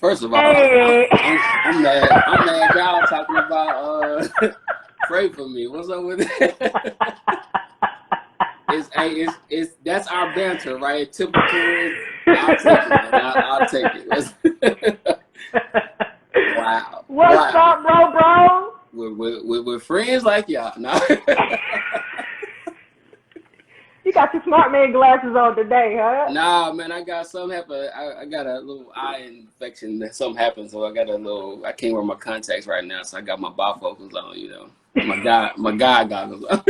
First of all, Hey. I'm mad. I'm mad. Y'all talking about pray for me. What's up with it? It's that's our banter, right? Typical. I'll take it, man. I'll take it. Wow, What's wow. up, bro? We're friends like y'all. No. You got your smart man glasses on today, huh? Nah, man, I got something happen. I got a little eye infection that something happened, so I got a little. I can't wear my contacts right now, so I got my bifocals on. You know, my guy goggles on.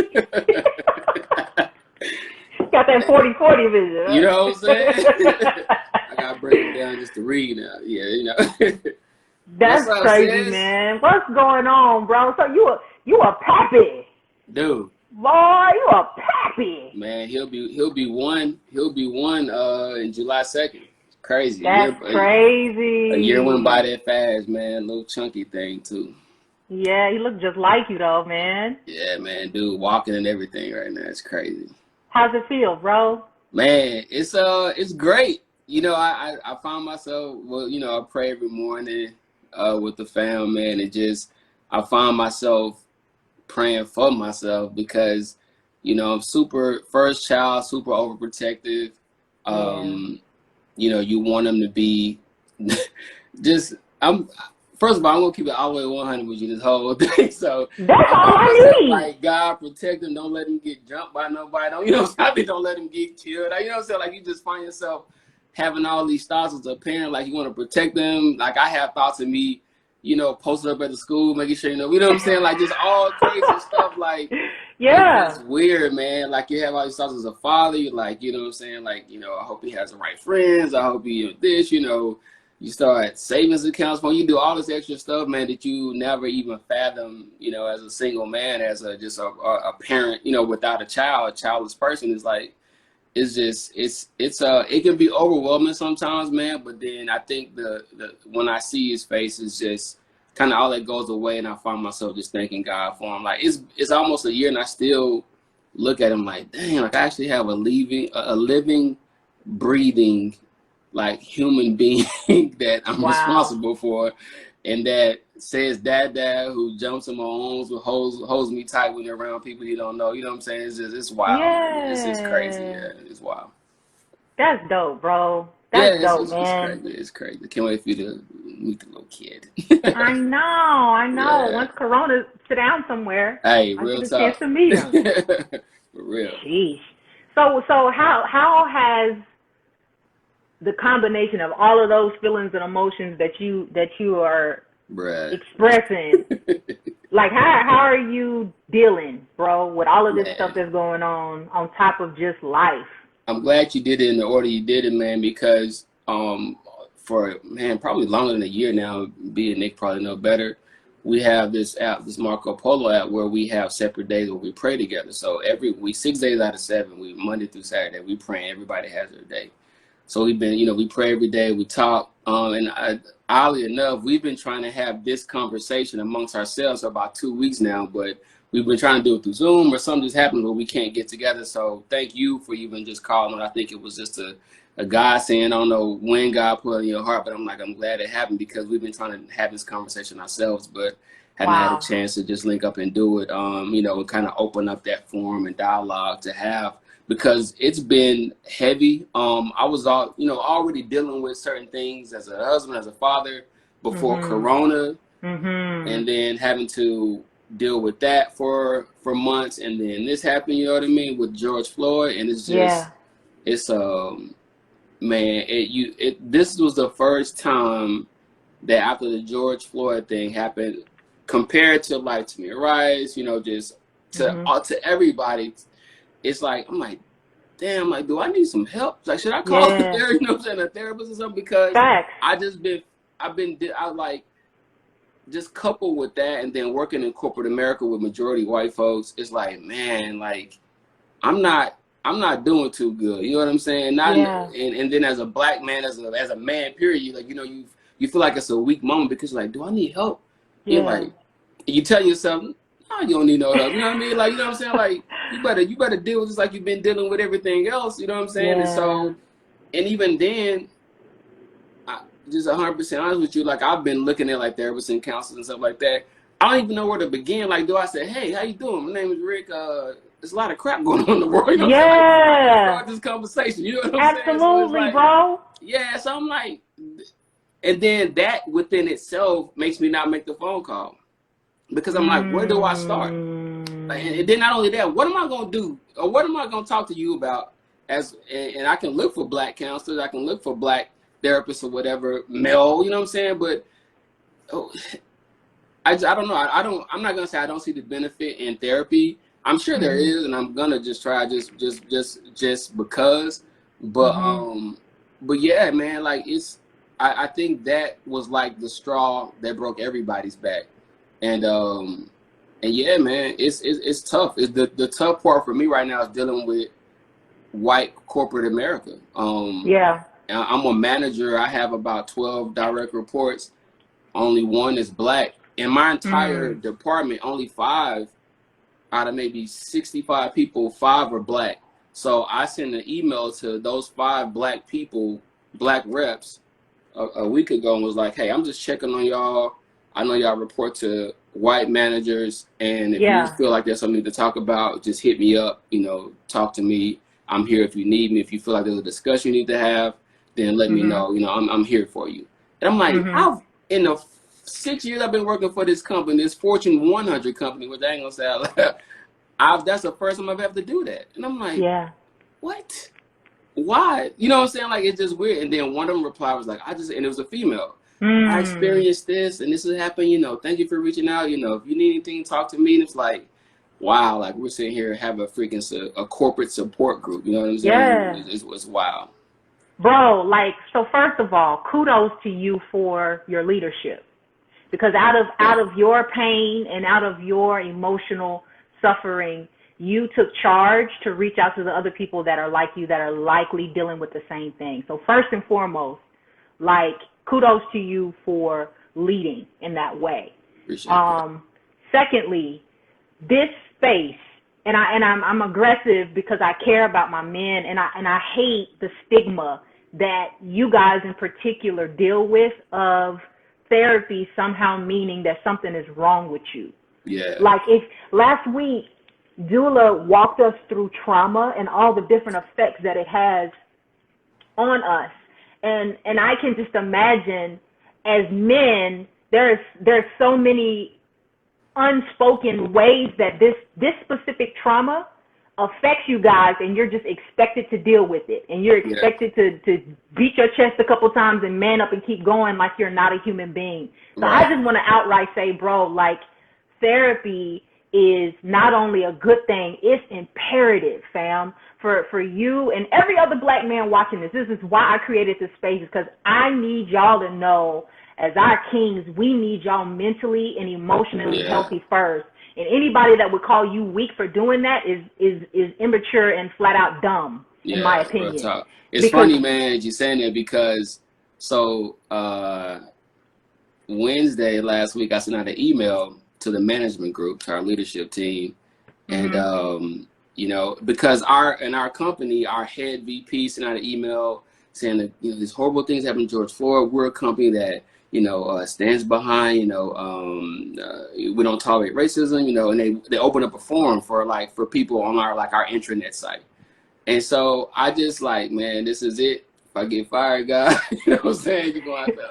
Got that 40/40 vision, You huh? know what I'm saying? I gotta break it down just to read now. Yeah, you know. What's That's up, crazy, sis? man. What's going on, bro? So you a pappy. Dude, Boy, you a pappy. man, he'll be one in July 2nd. Crazy. That's A year went by crazy. that fast, man. Little chunky thing too. Yeah, he look just like you though, man. Yeah, man, dude, walking and everything right now. It's crazy. How's it feel, bro? Man, it's great. You know, I find myself, well, you know, I pray every morning with the fam, man, and just I find myself praying for myself because, you know, I'm super first child, super overprotective. Yeah. You know, you want them to be just I'm first of all, I'm gonna keep it all the way 100 with you this whole thing. So That's I all find I myself need. like God protect them, don't let them get jumped by nobody. Don't you know? I mean, don't let them get killed. You know what I'm saying? Like you just find yourself having all these thoughts as a parent, like you want to protect them. Like I have thoughts of me, you know, posted up at the school, making sure you know what I'm saying, like just all crazy stuff. Like it's Yeah. just weird, man. Like you have all these thoughts as a father. You're like, you know what I'm saying? Like, you know, I hope he has the right friends. I hope he this, you know. You start savings accounts for you do all this extra stuff, man, that you never even fathom, you know, as a single man, as a parent, you know, without a child, a childless person is like, it's just, it can be overwhelming sometimes, man. But then I think the when I see his face, it's just kind of all that goes away. And I find myself just thanking God for him. Like it's almost a year and I still look at him like, dang, like I actually have a living, breathing, like human being that I'm Wow. responsible for, and that says dad, who jumps in my arms, who holds me tight when you're around people you don't know. You know what I'm saying? It's wild, man. It's crazy. Yeah. Yeah, it's wild. That's dope, bro. Yeah, That's dope, it's man. crazy. It's crazy. Can't wait for you to meet the little kid. I know. Yeah. Once Corona sit down somewhere, Hey, I real get a chance tough. to meet him. For real. Sheesh. So how has the combination of all of those feelings and emotions that you are Bruh. expressing, like how are you dealing, bro, with all of this stuff Man. that's going on top of just life? I'm glad you did it in the order you did it, man, because for man, probably longer than a year now, being Nick probably know better. We have this app, this Marco Polo app, where we have separate days where we pray together. So every week, 6 days out of 7, we Monday through Saturday, we pray. Everybody has their day. So we've been, you know, we pray every day, we talk, oddly enough, we've been trying to have this conversation amongst ourselves for about 2 weeks now, but we've been trying to do it through Zoom or something just happened where we can't get together. So thank you for even just calling. I think it was just a God saying, I don't know when God put it in your heart, but I'm glad it happened because we've been trying to have this conversation ourselves, but hadn't had a Wow. chance to just link up and do it, you know, and kind of open up that forum and dialogue to have, because it's been heavy. I was already dealing with certain things as a husband, as a father before Mhm. Corona, Mhm. and then having to deal with that for months, and then this happened, you know what I mean, with George Floyd, and Yeah. it's man, this was the first time that after the George Floyd thing happened, compared to like Tamir Rice, you know, just Mhm. to everybody, it's like I'm like, damn, like, do I need some help? Like, should I call a Yeah. therapist, you know what I'm saying, a therapist or something? Because Facts. I like, just coupled with that, and then working in corporate America with majority white folks, it's like, man, like, I'm not doing too good. You know what I'm saying? Not Yeah. and then as a black man, as a man, period, you like, you know, you feel like it's a weak moment because you're like, do I need help? You're Yeah. like, you tell yourself, no, you don't need no help. You know what I mean? Like, you know what I'm saying? Like, you better deal with this like you've been dealing with everything else. You know what I'm saying? And Yeah. so, and even then, just 100% honest with you, like I've been looking at like therapists and counselors and stuff like that. I don't even know where to begin. Like, do I say, hey, how you doing? My name is Rick. There's a lot of crap going on in the world. You know what I'm saying? Like, how do I Yeah. start this conversation? You know what I'm saying? So it's Absolutely, like, bro. yeah. So I'm like, and then that within itself makes me not make the phone call because I'm like, where do I start? And then not only that, what am I gonna do, or what am I gonna talk to you about? And I can look for black counselors, I can look for black therapists or whatever, male. You know what I'm saying? But oh, I don't know. I'm not gonna say I don't see the benefit in therapy. I'm sure there is, and I'm gonna just try just because. But yeah, man, like I think that was like the straw that broke everybody's back, and yeah, man, it's tough. It's the tough part for me right now is dealing with white corporate America. Yeah. I'm a manager. I have about 12 direct reports. Only one is black. In my entire department, only 5 out of maybe 65 people, 5 are black. So I sent an email to those 5 black people, black reps, a week ago and was like, hey, I'm just checking on y'all. I know y'all report to white managers, and if you feel like there's something to talk about, just hit me up, talk to me. I'm here if you need me. If you feel like there's a discussion you need to have, then let me know. I'm here for you. And I'm like, in the 6 years I've been working for this company, this Fortune 100 company, which I ain't gonna say out loud, that's the first time I've ever to do that. And I'm like, what? Why? You know what I'm saying? Like, it's just weird. And then one of them replied was like, and it was a female. I experienced this and this has happened, thank you for reaching out. If you need anything, talk to me. And it's like, wow, like we're sitting here have a freaking a corporate support group. You know what I'm saying? Yeah. It's wild. Bro, like, so first of all, kudos to you for your leadership. Because out of your pain and out of your emotional suffering, you took charge to reach out to the other people that are like you, that are likely dealing with the same thing. So first and foremost, like, kudos to you for leading in that way. Appreciate that. Secondly, this space, and I'm aggressive because I care about my men, and I hate the stigma that you guys in particular deal with of therapy somehow meaning that something is wrong with you. Yeah. Like, if last week Dula walked us through trauma and all the different effects that it has on us. And I can just imagine, as men, there's so many unspoken ways that this specific trauma affects you guys, and you're just expected to deal with it, and you're expected to beat your chest a couple times and man up and keep going like you're not a human being. So I just want to outright say, bro, like, therapy is not only a good thing, it's imperative, fam, for you and every other black man watching this. This is why I created this space, because I need y'all to know, as our kings, we need y'all mentally and emotionally healthy first. And anybody that would call you weak for doing that is immature and flat out dumb, in my opinion. Real talk. It's funny, man, that you're saying that, because Wednesday last week I sent out an email to the management group, to our leadership team, and because in our company, our head VP sent out an email saying that these horrible things happened to George Floyd. We're a company that stands behind, we don't tolerate racism, and they open up a forum for people on our intranet site. And so I just like, man, this is it. If I get fired, guys, you know what I'm saying? You're going to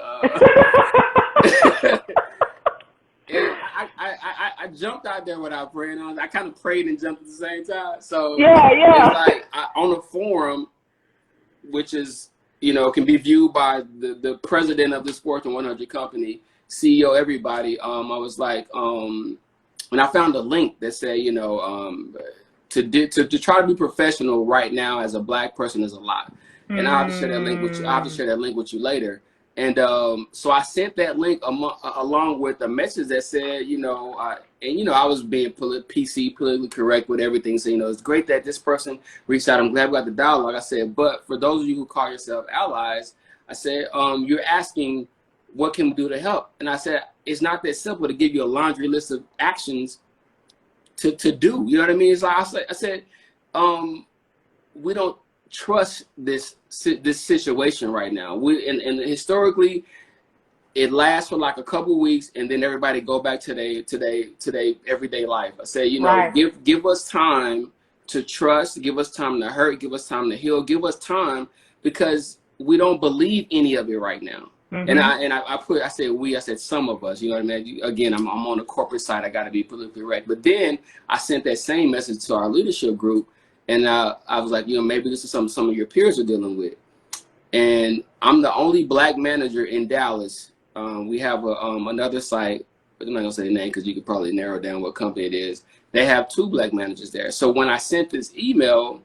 have to, and I jumped out there without praying on. I kind of prayed and jumped at the same time. So it's like on a forum, which is, can be viewed by the president of this Fortune 100 company, CEO, everybody. I was like, when I found a link that said, to try to be professional right now as a black person is a lot. And I'll have to share that link with you. I'll have to share that link with you later. And so I sent that link along with a message that said, I was being politically correct with everything. So, it's great that this person reached out. I'm glad we got the dialogue. I said, but for those of you who call yourself allies, I said, you're asking, what can we do to help? And I said, it's not that simple to give you a laundry list of actions to do. You know what I mean? It's like I said, we don't trust this situation right now. And historically, it lasts for like a couple weeks, and then everybody go back to their everyday life. I say, Right. give us time to trust, give us time to hurt, give us time to heal, give us time, because we don't believe any of it right now. And I said some of us, you know what I mean? Again, I'm on the corporate side. I got to be politically correct. But then I sent that same message to our leadership group, and I was like, maybe this is something some of your peers are dealing with. And I'm the only black manager in Dallas. We have another site, but I'm not gonna say the name because you could probably narrow down what company it is. They have 2 black managers there. So when I sent this email,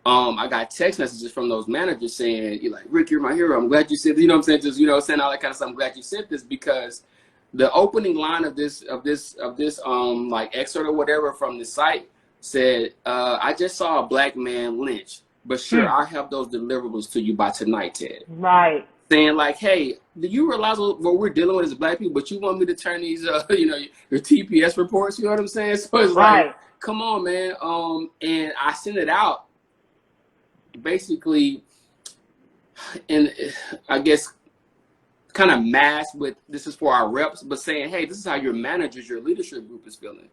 I got text messages from those managers saying, "You're like, Rick, you're my hero. I'm glad you sent this." You know what I'm saying? Just saying all that kind of stuff. I'm glad you sent this, because the opening line of this like excerpt or whatever from the site said, "I just saw a black man lynched, but sure, I'll have those deliverables to you by tonight, Ted." Right. Saying like, "Hey, do you realize what we're dealing with as black people? But you want me to turn these, your TPS reports?" You know what I'm saying? So it's like, come on, man. And I sent it out, basically, and I guess kind of masked with, this is for our reps, but saying, hey, this is how your managers, your leadership group is feeling.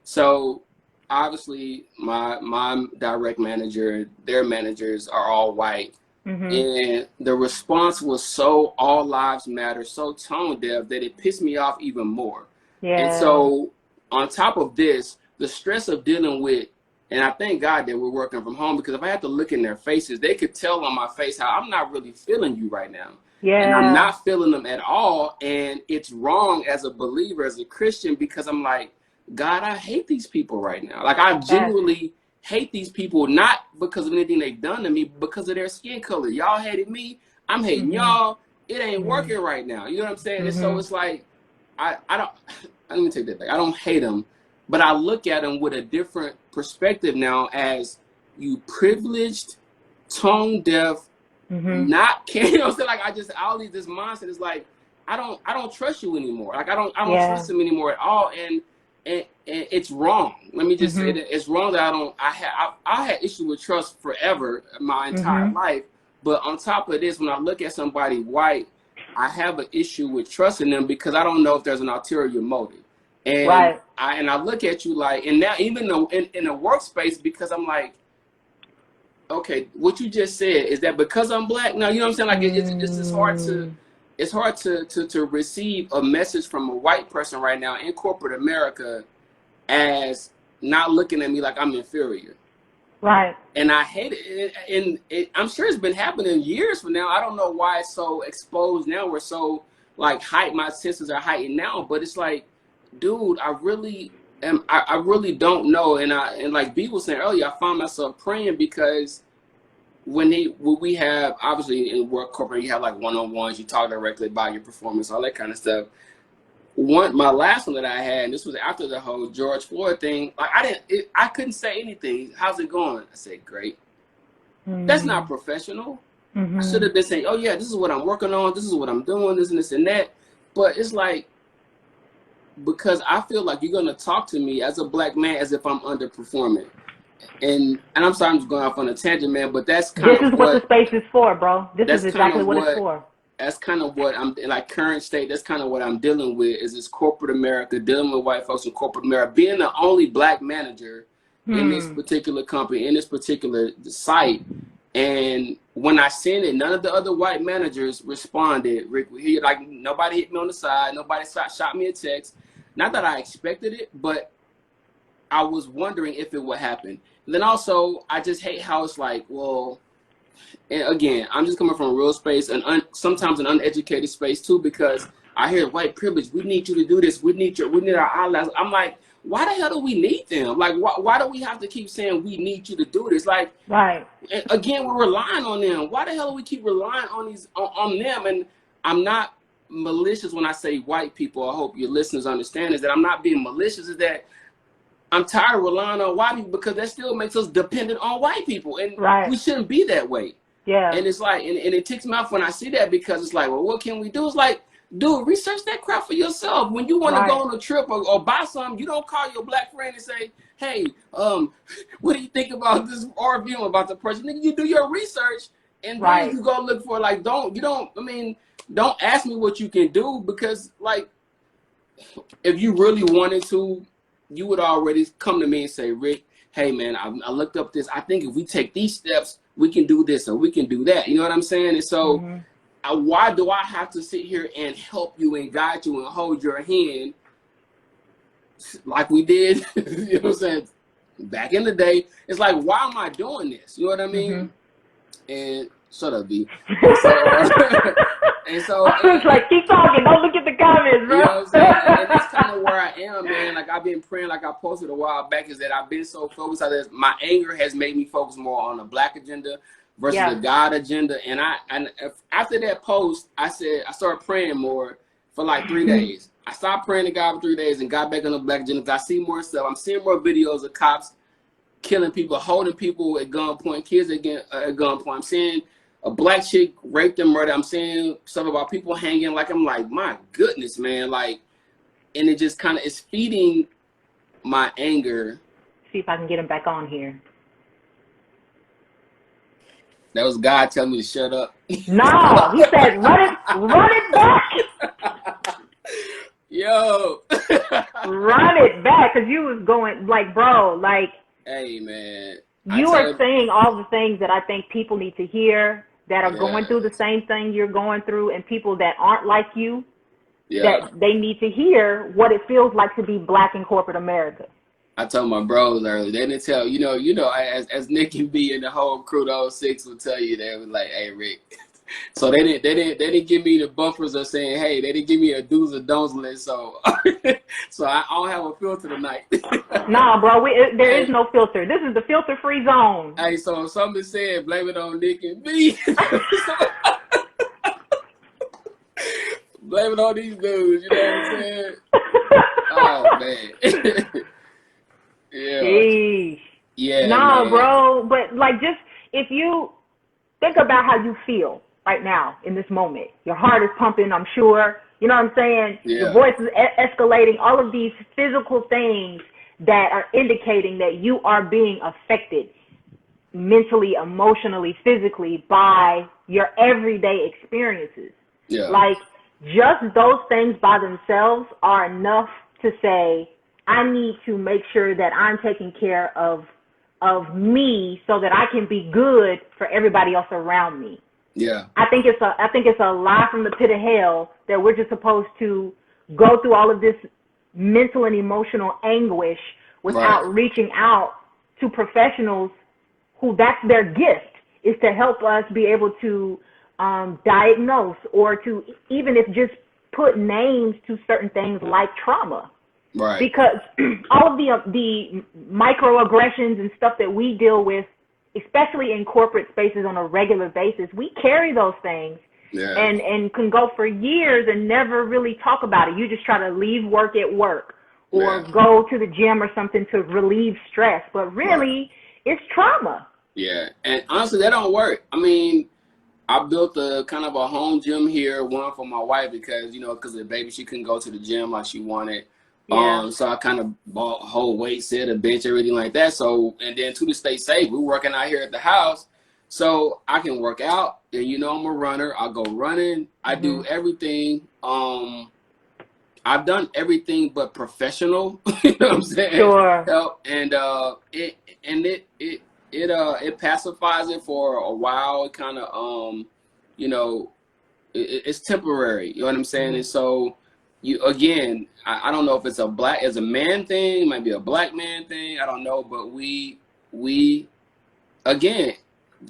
So obviously my direct manager, their managers are all white. And the response was so all lives matter, so tone deaf, that it pissed me off even more. And so on top of this, the stress of dealing with, and I thank God that we're working from home, because if I had to look in their faces, they could tell on my face how I'm not really feeling you right now. And I'm not feeling them at all. And it's wrong as a believer, as a Christian, because I'm like, God, I hate these people right now. Like, I genuinely hate these people, not because of anything they've done to me, but because of their skin color. Y'all hated me, I'm hating y'all. It ain't working right now. You know what I'm saying? And so it's like, I don't, let me take that back. I don't hate them, but I look at them with a different perspective now, as you privileged, tone deaf, not caring. You know what I'm saying? Like, all this mindset is like, I don't trust you anymore. Like, I don't trust him anymore at all. And it's wrong. Let me just say that it's wrong that I had issue with trust forever, my entire life. But on top of this, when I look at somebody white, I have an issue with trusting them, because I don't know if there's an ulterior motive. And I look at you like, and now even though in a workspace, because I'm like, okay, what you just said, is that because I'm black? No, you know what I'm saying? Like, it's hard to receive a message from a white person right now in corporate America as not looking at me like I'm inferior. Right. And I hate it. And I'm sure it's been happening years from now. I don't know why it's so exposed now. We're so like my senses are heightened now. But it's like, dude, I really don't know. And like B was saying earlier, I found myself praying, because when we have, obviously in work corporate, you have like one-on-ones, you talk directly about your performance, all that kind of stuff. My last one that I had, and this was after the whole George Floyd thing, like I couldn't say anything. How's it going? I said, great. That's not professional. I should have been saying, oh yeah, this is what I'm working on, this is what I'm doing, this and this and that. But it's like, because I feel like you're gonna talk to me as a black man as if I'm underperforming. And I'm sorry, I'm just going off on a tangent, man, but that's kind of what the space is for, bro. This is exactly what it's for. That's kind of what I'm, like, current state, that's kind of what I'm dealing with, is this corporate America, dealing with white folks in corporate America, being the only black manager in this particular company, in this particular site. And when I sent it, none of the other white managers responded. Rick, like, nobody hit me on the side, nobody shot me a text. Not that I expected it, but I was wondering if it would happen. And then also, I just hate how it's like, well, and again, I'm just coming from a real space, and sometimes an uneducated space too, because I hear white privilege. We need you to do this. We need our allies. I'm like, why the hell do we need them? Like, why do we have to keep saying we need you to do this? Like, again, we're relying on them. Why the hell do we keep relying on them? And I'm not malicious when I say white people. I hope your listeners understand is that I'm not being malicious. Is that I'm tired of relying on white people, because that still makes us dependent on white people, and we shouldn't be that way. And it's like, and it ticks me off when I see that, because it's like, well, what can we do? It's like, Dude, research that crap for yourself. When you want to go Right. on a trip or buy something, you don't call your black friend and say, "Hey, what do you think about this review about the person?" Nigga, you do your research and then Right. you go look for like don't ask me what you can do, because like if you really wanted to, you would already come to me and say, "Rick, hey man, I looked up this. I think if we take these steps, we can do this or we can do that." You know what I'm saying? And so Mm-hmm. why do I have to sit here and help you and guide you and hold your hand like we did? You know what I'm saying? Back in the day, it's like, why am I doing this? You know what I Mm-hmm. mean? And shut up, B. And so, and so, I was like, keep talking. Don't look at the comments, you bro. know what I'm saying? And that's kind of where I am, man. Like I've been praying, like I posted a while back, is that I've been so focused on this. My anger has made me focus more on the black agenda versus the Yeah. God agenda. And after that post, I started praying more for like 3 days. I stopped praying to God for 3 days and got back on the black agenda because I see more stuff. I'm seeing more videos of cops killing people, holding people at gunpoint, kids at gunpoint. I'm seeing a black chick raped and murdered. I'm seeing stuff about people hanging. Like, I'm like, my goodness, man. Like, and it just kind of is feeding my anger. See if I can get him back on here. That was God telling me to shut up. No, he said, run it back. Yo. Run it back, because you was going, like, bro, like, Hey, man. you are saying all the things that I think people need to hear that are going through the Yes. same thing you're going through, and people that aren't like you, Yeah. that they need to hear what it feels like to be black in corporate America. I told my bros earlier. They didn't tell as Nick and B and the whole crew, the 06 will tell you. They was like, "Hey, Rick." So they didn't give me the bumpers of saying, "Hey." They didn't give me a do's or don'ts list. So so I don't have a filter tonight. Nah, bro, there is Hey, no filter. This is the filter-free zone. hey, so if something said, blame it on Nick and B. Blame it on these dudes. You know what I'm saying? Oh man. Yeah. Jeez. Yeah, Nah, man. bro, but like, just if you think about how you feel right now in this moment, your heart is pumping, I'm sure. You know what I'm saying? Your Yeah. voice is escalating. All of these physical things that are indicating that you are being affected mentally, emotionally, physically by your everyday experiences. Yeah. Like, just those things by themselves are enough to say, I need to make sure that I'm taking care of me so that I can be good for everybody else around me. Yeah. I think it's a lie from the pit of hell that we're just supposed to go through all of this mental and emotional anguish without reaching out to professionals who that's their gift, is to help us be able to diagnose, or to even if just put names to certain things like trauma. Right. Because all of the microaggressions and stuff that we deal with, especially in corporate spaces on a regular basis, we carry those things and can go for years and never really talk about it. You just try to leave work at work or go to the gym or something to relieve stress. But really, it's trauma. Yeah. And honestly, that don't work. I mean, I built a kind of a home gym here, one for my wife because of the baby, she couldn't go to the gym like she wanted. Yeah. So I kind of bought a whole weight set, a bench, everything like that. So, and then to stay safe, we're working out here at the house, so I can work out. And I'm a runner. I go running. I do everything. I've done everything but professional. You know what I'm saying? Sure. Help, and it pacifies it for a while. It kind of it's temporary. You know what I'm saying? And so I don't know if it's a man thing, it might be a black man thing. I don't know, but we again,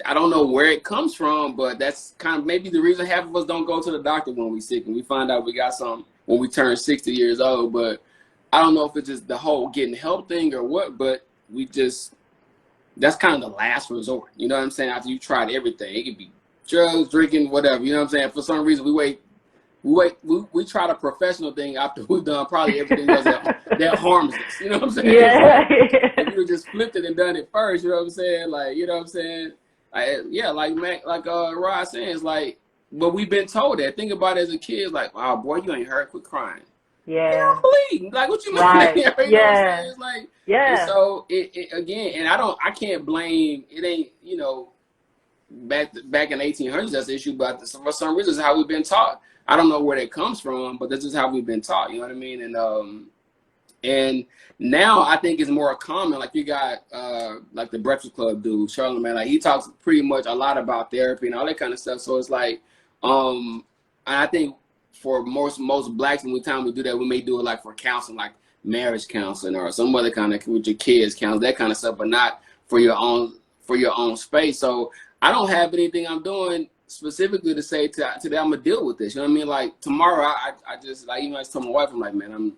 I don't know where it comes from, but that's kind of maybe the reason half of us don't go to the doctor when we're sick, and we find out we got something when we turn 60 years old. But I don't know if it's just the whole getting help thing or what, but that's kind of the last resort. You know what I'm saying? After you tried everything, it could be drugs, drinking, whatever. You know what I'm saying? For some reason, we try the professional thing after we've done probably everything else that harms us. You know what I'm saying? Yeah. If you just flipped it and done it first, you know what I'm saying? Like, you know what I'm saying? Like Rod saying, it's like But we've been told that. Think about it as a kid, like, oh boy, you ain't hurt, quit crying. Yeah. I'm bleeding. Like, what you mean? Right. You know what I'm Yeah. saying? It's like, and Yeah. so it again, and I can't blame. It ain't, you know, back in the 1800s that's the issue, but for some reason, it's how we've been taught. I don't know where that comes from, but this is how we've been taught. You know what I mean? And now I think it's more common. Like you got like the Breakfast Club dude, Charlamagne. Like he talks pretty much a lot about therapy and all that kind of stuff. So it's like, and I think for most blacks, when we do that, we may do it like for counseling, like marriage counseling or some other kind of with your kids counseling, that kind of stuff, but not for your own space. So I don't have anything I'm doing specifically to say to that I'm gonna deal with this. You know what I mean? Like tomorrow, I just like, I told my wife, I'm like, man, I'm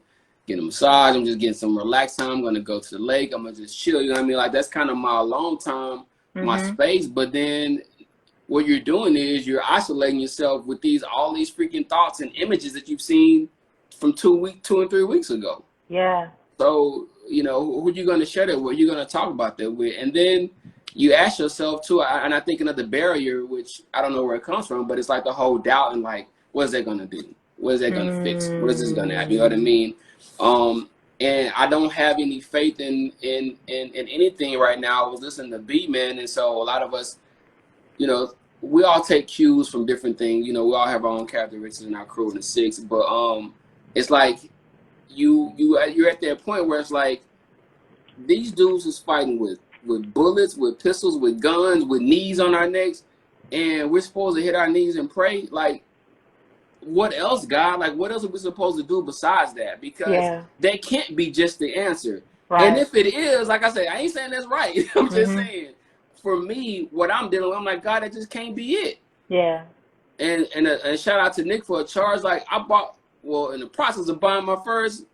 getting a massage. I'm just getting some relaxed time. I'm gonna go to the lake. I'm gonna just chill. You know what I mean? Like that's kind of my alone time, my space. But then what you're doing is you're isolating yourself with all these freaking thoughts and images that you've seen from 2 and 3 weeks ago. Yeah. So, you know, who you going to share that with? You're going to talk about that with. And then you ask yourself, too, and I think another barrier, which I don't know where it comes from, but it's like the whole doubt and like, what is that going to do? What is that going to fix? What is this going to happen? You know what I mean? And I don't have any faith in anything right now. I was listening to B, man, and so a lot of us, you know, we all take cues from different things. You know, we all have our own characteristics in our crew in the six, but it's like you're at that point where it's like these dudes is fighting with bullets, with pistols, with guns, with knees on our necks, and we're supposed to hit our knees and pray. Like, what else, God? Like, what else are we supposed to do besides that? Because that can't be just the answer. Right. And if it is, like I said, I ain't saying that's right. I'm just saying, for me, what I'm dealing with, I'm like, God, that just can't be it. Yeah. And shout out to Nick for a charge. Like, I bought, well, in the process of buying my first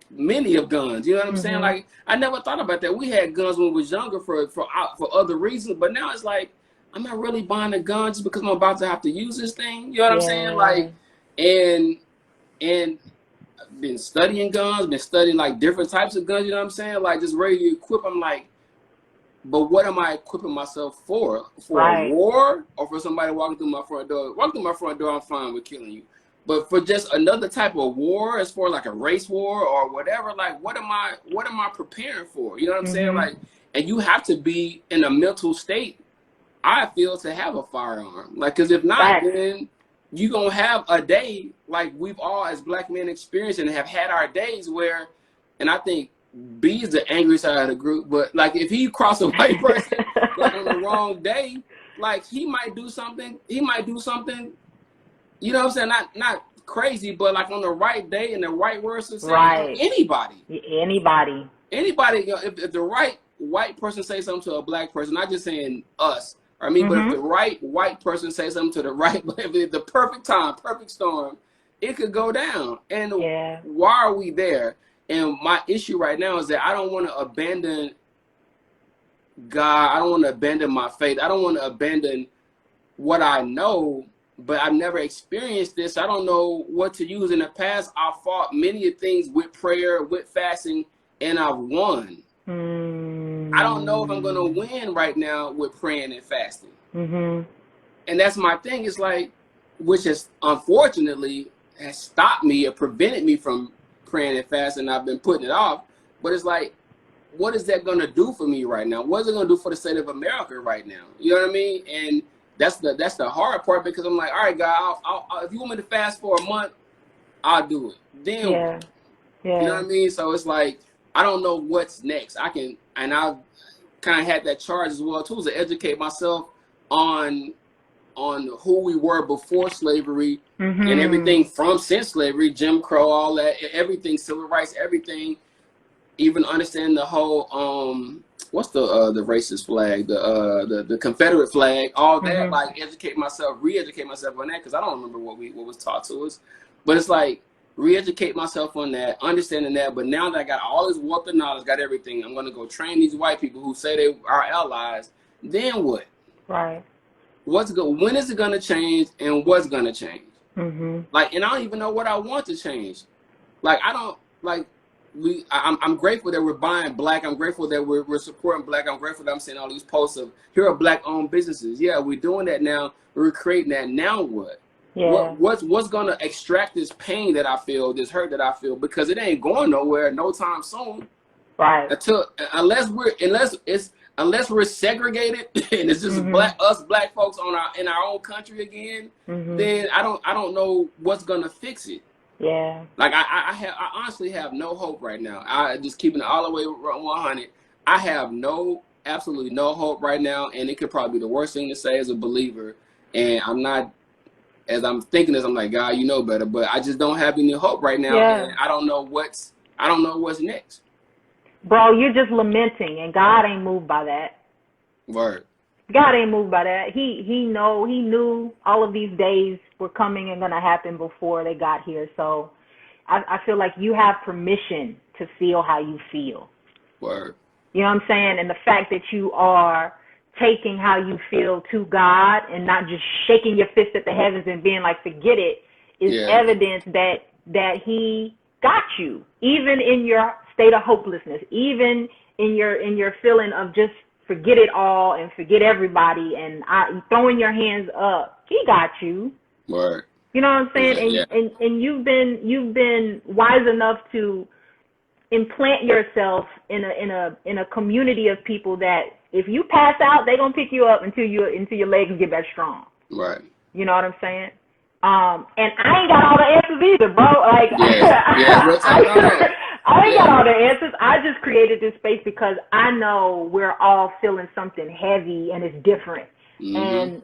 many of guns. You know what I'm saying? Like, I never thought about that. We had guns when we was younger for other reasons, but now it's like, I'm not really buying a gun just because I'm about to have to use this thing. You know what I'm saying? Like, and I've been studying guns, been studying like different types of guns. You know what I'm saying? Like, just ready to equip. I'm like, but what am I equipping myself for? For a war, or for somebody walking through my front door? Walking through my front door, I'm fine with killing you. But for just another type of war, as for like a race war or whatever, like what am I preparing for? You know what I'm saying? Like, and you have to be in a mental state, I feel, to have a firearm. Like, because if not, then you're going to have a day like we've all as black men experienced and have had our days where, and I think B is the angry side of the group, but like if he cross a white person like on the wrong day, like he might do something, you know what I'm saying? Not crazy, but like on the right day and the right words to say, anybody. You know, if the right white person say something to a black person, not just saying us or me, but if the right white person say something to the right, if the perfect time, perfect storm, it could go down. And why are we there? And my issue right now is that I don't want to abandon God. I don't want to abandon my faith. I don't want to abandon what I know, but I've never experienced this. I don't know what to use. In the past, I've fought many things with prayer, with fasting, and I've won. I don't know if I'm going to win right now with praying and fasting. And that's my thing. It's like, which has unfortunately has stopped me or prevented me from praying and fasting. I've been putting it off. But it's like, what is that going to do for me right now? What is it going to do for the state of America right now? You know what I mean? And that's the hard part, because I'm like, all right, God, I'll, if you want me to fast for a month, I'll do it. Then, you know what I mean? So it's like, I don't know what's next. I've kind of had that charge as well too, to educate myself on who we were before slavery and everything from since slavery, Jim Crow, all that, everything, civil rights, everything. Even understand the whole what's the racist flag, the Confederate flag, all that. Like, re-educate myself on that, because I don't remember what was taught to us. But it's like, re-educate myself on that, understanding that. But now that I got all this wealth of knowledge, got everything, I'm gonna go train these white people who say they are allies. Then what? Right. When is it gonna change, and what's gonna change? Like, and I don't even know what I want to change. Like, I don't like. I'm grateful that we're buying black. I'm grateful that we're supporting black. I'm grateful that I'm seeing all these posts of here are black owned businesses. Yeah, we're doing that now. We're creating that. Now what? Yeah. What's gonna extract this pain that I feel, this hurt that I feel, because it ain't going nowhere no time soon. Right. Unless we're segregated and it's just black folks in our own country again, then I don't know what's gonna fix it. Yeah. Like I honestly have no hope right now. I just keeping it all the way 100. I have absolutely no hope right now, and it could probably be the worst thing to say as a believer. And I'm not, as I'm thinking this, I'm like, God, you know better, but I just don't have any hope right now, and I don't know what's next. Bro, you're just lamenting, and God ain't moved by that. Word. God ain't moved by that. He knew all of these days were coming and gonna happen before they got here. So I feel like you have permission to feel how you feel. Word. You know what I'm saying? And the fact that you are taking how you feel to God and not just shaking your fist at the heavens and being like, forget it, is evidence that he got you, even in your state of hopelessness, even in your feeling of just forget it all and forget everybody and throwing your hands up. He got you. Word. You know what I'm saying? And you've been wise enough to implant yourself in a community of people that if you pass out, they're gonna pick you up until your legs get back strong. Right. You know what I'm saying? And I ain't got all the answers either, bro. Like I ain't got all the answers. I just created this space because I know we're all feeling something heavy and it's different. And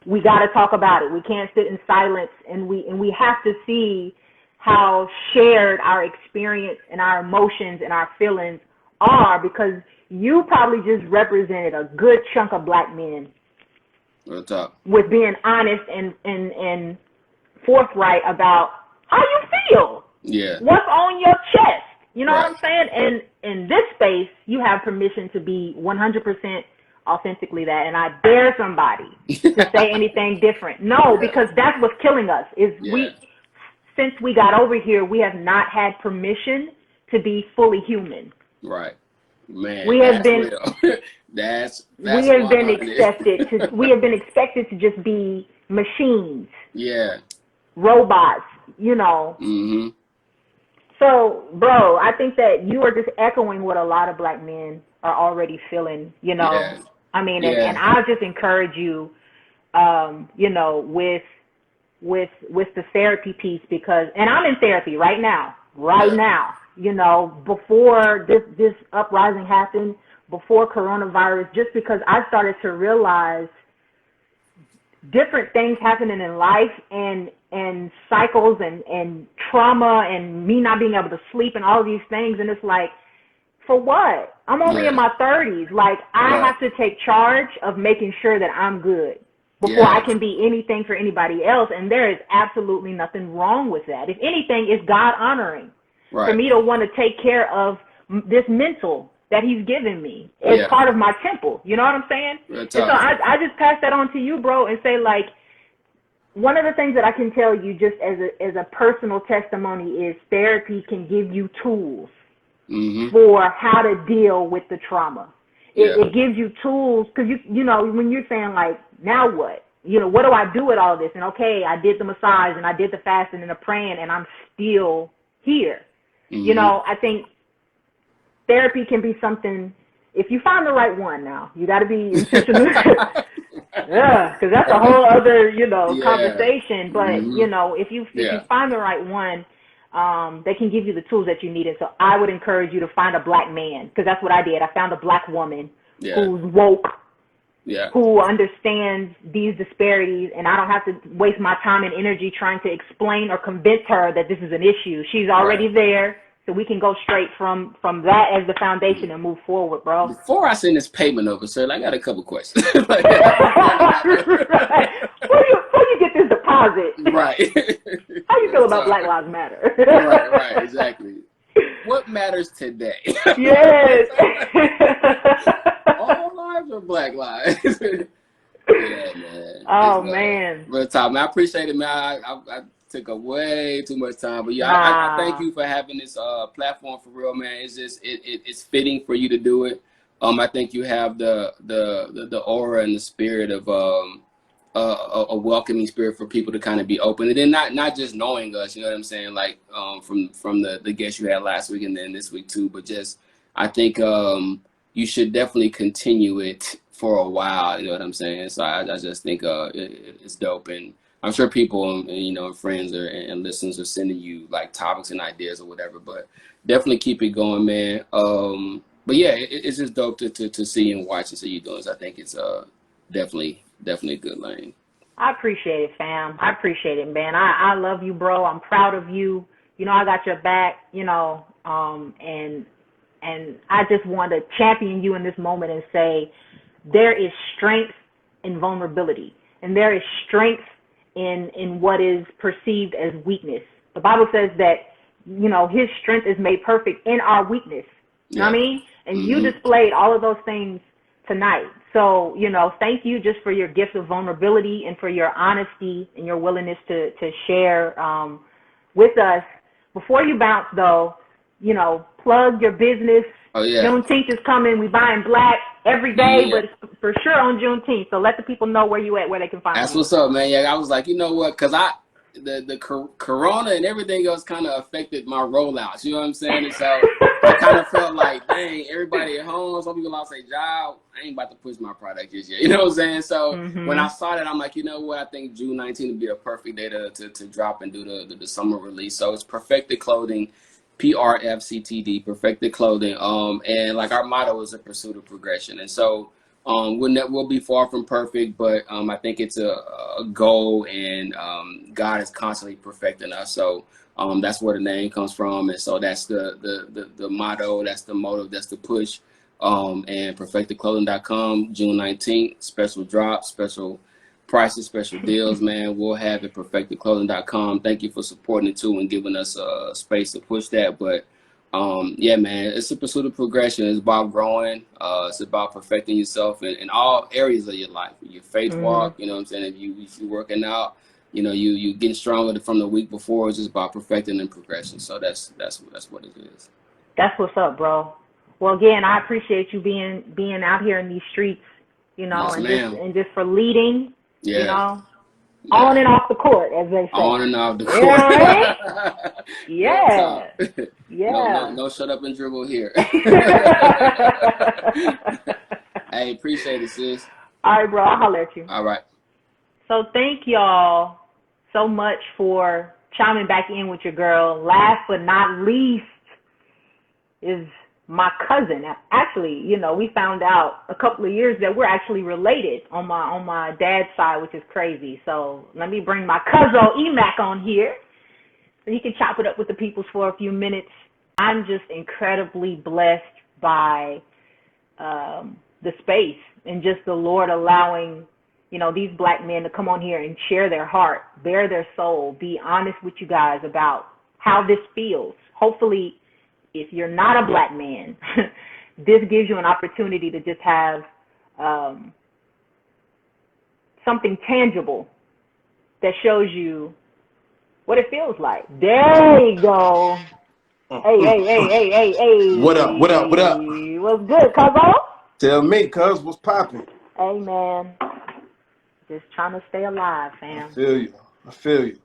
we got to talk about it. We can't sit in silence, and we have to see how shared our experience and our emotions and our feelings are, because you probably just represented a good chunk of black men with being honest and forthright about how you feel. Yeah. What's on your chest. You know what I'm saying? And in this space, you have permission to be 100% authentically that. And I dare somebody to say anything different. No, because that's what's killing us. Since we got over here, we have not had permission to be fully human. Right. Man, we have been real. that's we have been expected to just be machines. Yeah. Robots, you know. So, bro, I think that you are just echoing what a lot of black men are already feeling, you know. Yeah. I mean, and I'll just encourage you, you know, with the therapy piece, because, and I'm in therapy right now, you know, before this uprising happened, before coronavirus, just because I started to realize different things happening in life and cycles and trauma and me not being able to sleep and all of these things. And it's like, for what? I'm only in my 30s. Like, I have to take charge of making sure that I'm good before I can be anything for anybody else. And there is absolutely nothing wrong with that. If anything, it's God honoring for me to want to take care of this mental that he's given me as part of my temple. You know what I'm saying? And so I just pass that on to you, bro, and say, like, one of the things that I can tell you just as a personal testimony is therapy can give you tools for how to deal with the trauma. It gives you tools, because you know, when you're saying, like, now what? You know, what do I do with all this? And okay, I did the massage and I did the fasting and the praying and I'm still here. You know, I think therapy can be something, if you find the right one now, you got to be intentional. Because that's a whole other, you know, conversation. But, you know, if you find the right one, they can give you the tools that you need. And so I would encourage you to find a black man, because that's what I did. I found a black woman who's woke, who understands these disparities, and I don't have to waste my time and energy trying to explain or convince her that this is an issue. She's already there, so we can go straight from that as the foundation and move forward, bro. Before I send this payment over, sir, I got a couple questions. Before you get this deposit. Right. How you feel about Black Lives Matter? right, exactly. What matters today? Yes. All lives or black lives? Yeah, man. Oh, man. Real talk, man. I appreciate it, man. I took up way too much time. But yeah, I thank Nah, you for having this platform for real, man. It's just it's fitting for you to do it. I think you have the aura and the spirit of a welcoming spirit for people to kind of be open, and then not just knowing us, you know what I'm saying, like from the guests you had last week and then this week too, but just I think you should definitely continue it for a while, you know what I'm saying. So I just think it's dope, and I'm sure people you know, friends and listeners are sending you like topics and ideas or whatever, but definitely keep it going, man. But yeah, it's just dope to see and watch and see you doing. So I think it's definitely a good lane. I appreciate it, fam. I appreciate it, man. I love you, bro. I'm proud of you. You know, I got your back, you know, and I just want to champion you in this moment and say there is strength in vulnerability, and there is strength in what is perceived as weakness. The Bible says that, you know, his strength is made perfect in our weakness. You know what I mean? And you displayed all of those things tonight. So, you know, thank you just for your gift of vulnerability and for your honesty and your willingness to share with us. Before you bounce, though, you know, plug your business. Oh yeah. Juneteenth is coming. We buying black every day, but for sure on Juneteenth. So let the people know where you at, where they can find you. That's what's up, man. Yeah, I was like, you know what? Because the corona and everything else kind of affected my rollouts. You know what I'm saying? And so I kind of felt like, dang, everybody at home. Some people lost their job. I ain't about to push my product just yet. You know what I'm saying? So when I saw that, I'm like, you know what? I think June 19th would be a perfect day to drop and do the summer release. So it's Perfected Clothing. PRFCTD, Perfected Clothing. And like our motto is a pursuit of progression. And so we'll be far from perfect, but I think it's a goal, and God is constantly perfecting us. So that's where the name comes from. And so that's the motto, that's the motive, that's the push. And perfectedclothing.com, June 19th, special drop, special prices, special deals, man. We'll have it perfectedclothing.com. Thank you for supporting it too and giving us a space to push that. But yeah, man, it's a pursuit of progression. It's about growing. It's about perfecting yourself in all areas of your life. Your faith walk, you know what I'm saying? If you're working out, you know, you getting stronger from the week before. It's just about perfecting and progression. So that's what it is. That's what's up, bro. Well, again, I appreciate you being out here in these streets, you know, Yes, and just for leading. Yeah. You know, on and off the court, as they say. On and off the court. Yeah. Yeah. Yeah. No, shut up and dribble here. Hey, appreciate it, sis. All right, bro. I'll holler at you. All right. So thank y'all so much for chiming back in with your girl. Last but not least is my cousin. Actually, you know, we found out a couple of years that we're actually related on my dad's side, which is crazy. So let me bring my cousin Emac on here so he can chop it up with the peoples for a few minutes. I'm just incredibly blessed by the space and just the Lord allowing, you know, these black men to come on here and share their heart, bare their soul, be honest with you guys about how this feels. Hopefully, if you're not a black man, this gives you an opportunity to just have something tangible that shows you what it feels like. There you go. Hey. What up? What's good, cuzzo? Tell me, cuz, what's popping? Hey, man. Just trying to stay alive, fam. I feel you.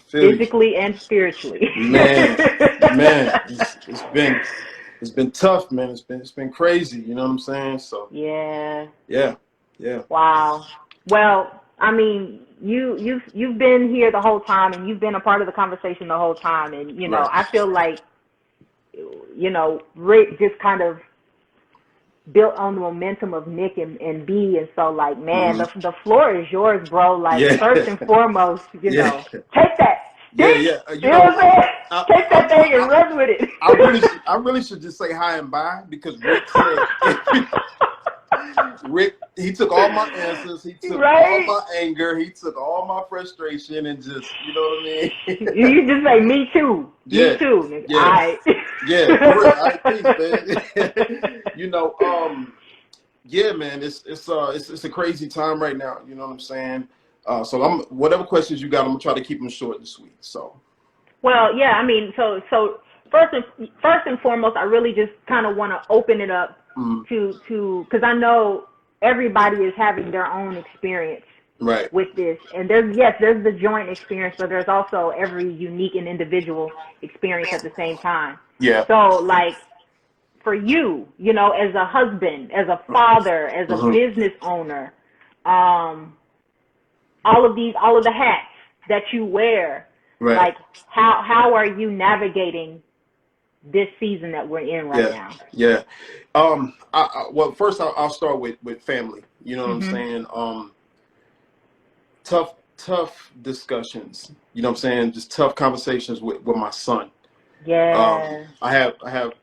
Physically and spiritually. Man, it's been tough, man. It's been crazy. You know what I'm saying? So yeah. Wow. Well, I mean, you've been here the whole time, and you've been a part of the conversation the whole time, and you know, Right. I feel like, you know, Rick just kind of built on the momentum of Nick and B, and so like, man, the floor is yours, bro. Like, first and foremost, you know, take that. Yeah. You know what I'm saying? Take that thing and run with it. I really should just say hi and bye, because Rick said Rick, he took all my answers, he took all my anger, he took all my frustration, and just, you know what I mean? You just say me too. Yeah. Me too, nigga. Yeah. All right. Yeah, for real. All right, peace, man. You know, yeah, man, it's a crazy time right now. You know what I'm saying? So whatever questions you got, I'm gonna try to keep them short and sweet. So. Well, yeah, I mean, so first and foremost, I really just kind of want to open it up to because I know everybody is having their own experience with this, and there's the joint experience, but there's also every unique and individual experience at the same time. Yeah. So like for you, you know, as a husband, as a father, as a business owner, all of the hats that you wear, like how are you navigating this season that we're in right now? Yeah. Well, first I'll start with family. You know what I'm saying? Tough discussions. You know what I'm saying? Just tough conversations with my son. Yeah. I have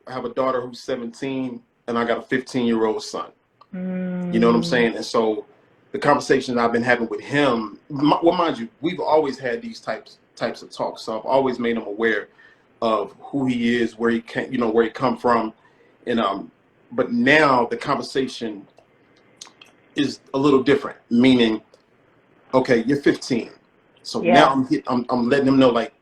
a daughter who's 17, and I got a 15-year-old son. You know what I'm saying? And so the conversations I've been having with him, well, mind you, we've always had these types of talks. So I've always made him aware of who he is, where he came, where he come from, and but now the conversation is a little different. Meaning, okay, you're 15, so now I'm letting him know, like,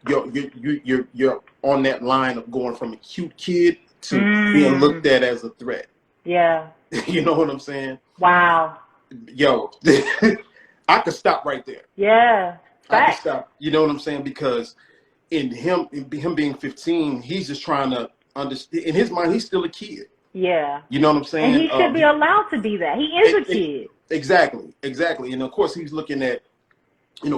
you're on that line of going from a cute kid to being looked at as a threat. Yeah. You know what I'm saying? Wow. Yo, I could stop right there. Yeah. I could stop. You know what I'm saying? Because in him being 15, he's just trying to understand. In his mind, he's still a kid. Yeah. You know what I'm saying? And he should be allowed to be that. He is a kid. Exactly. And of course, he's looking at,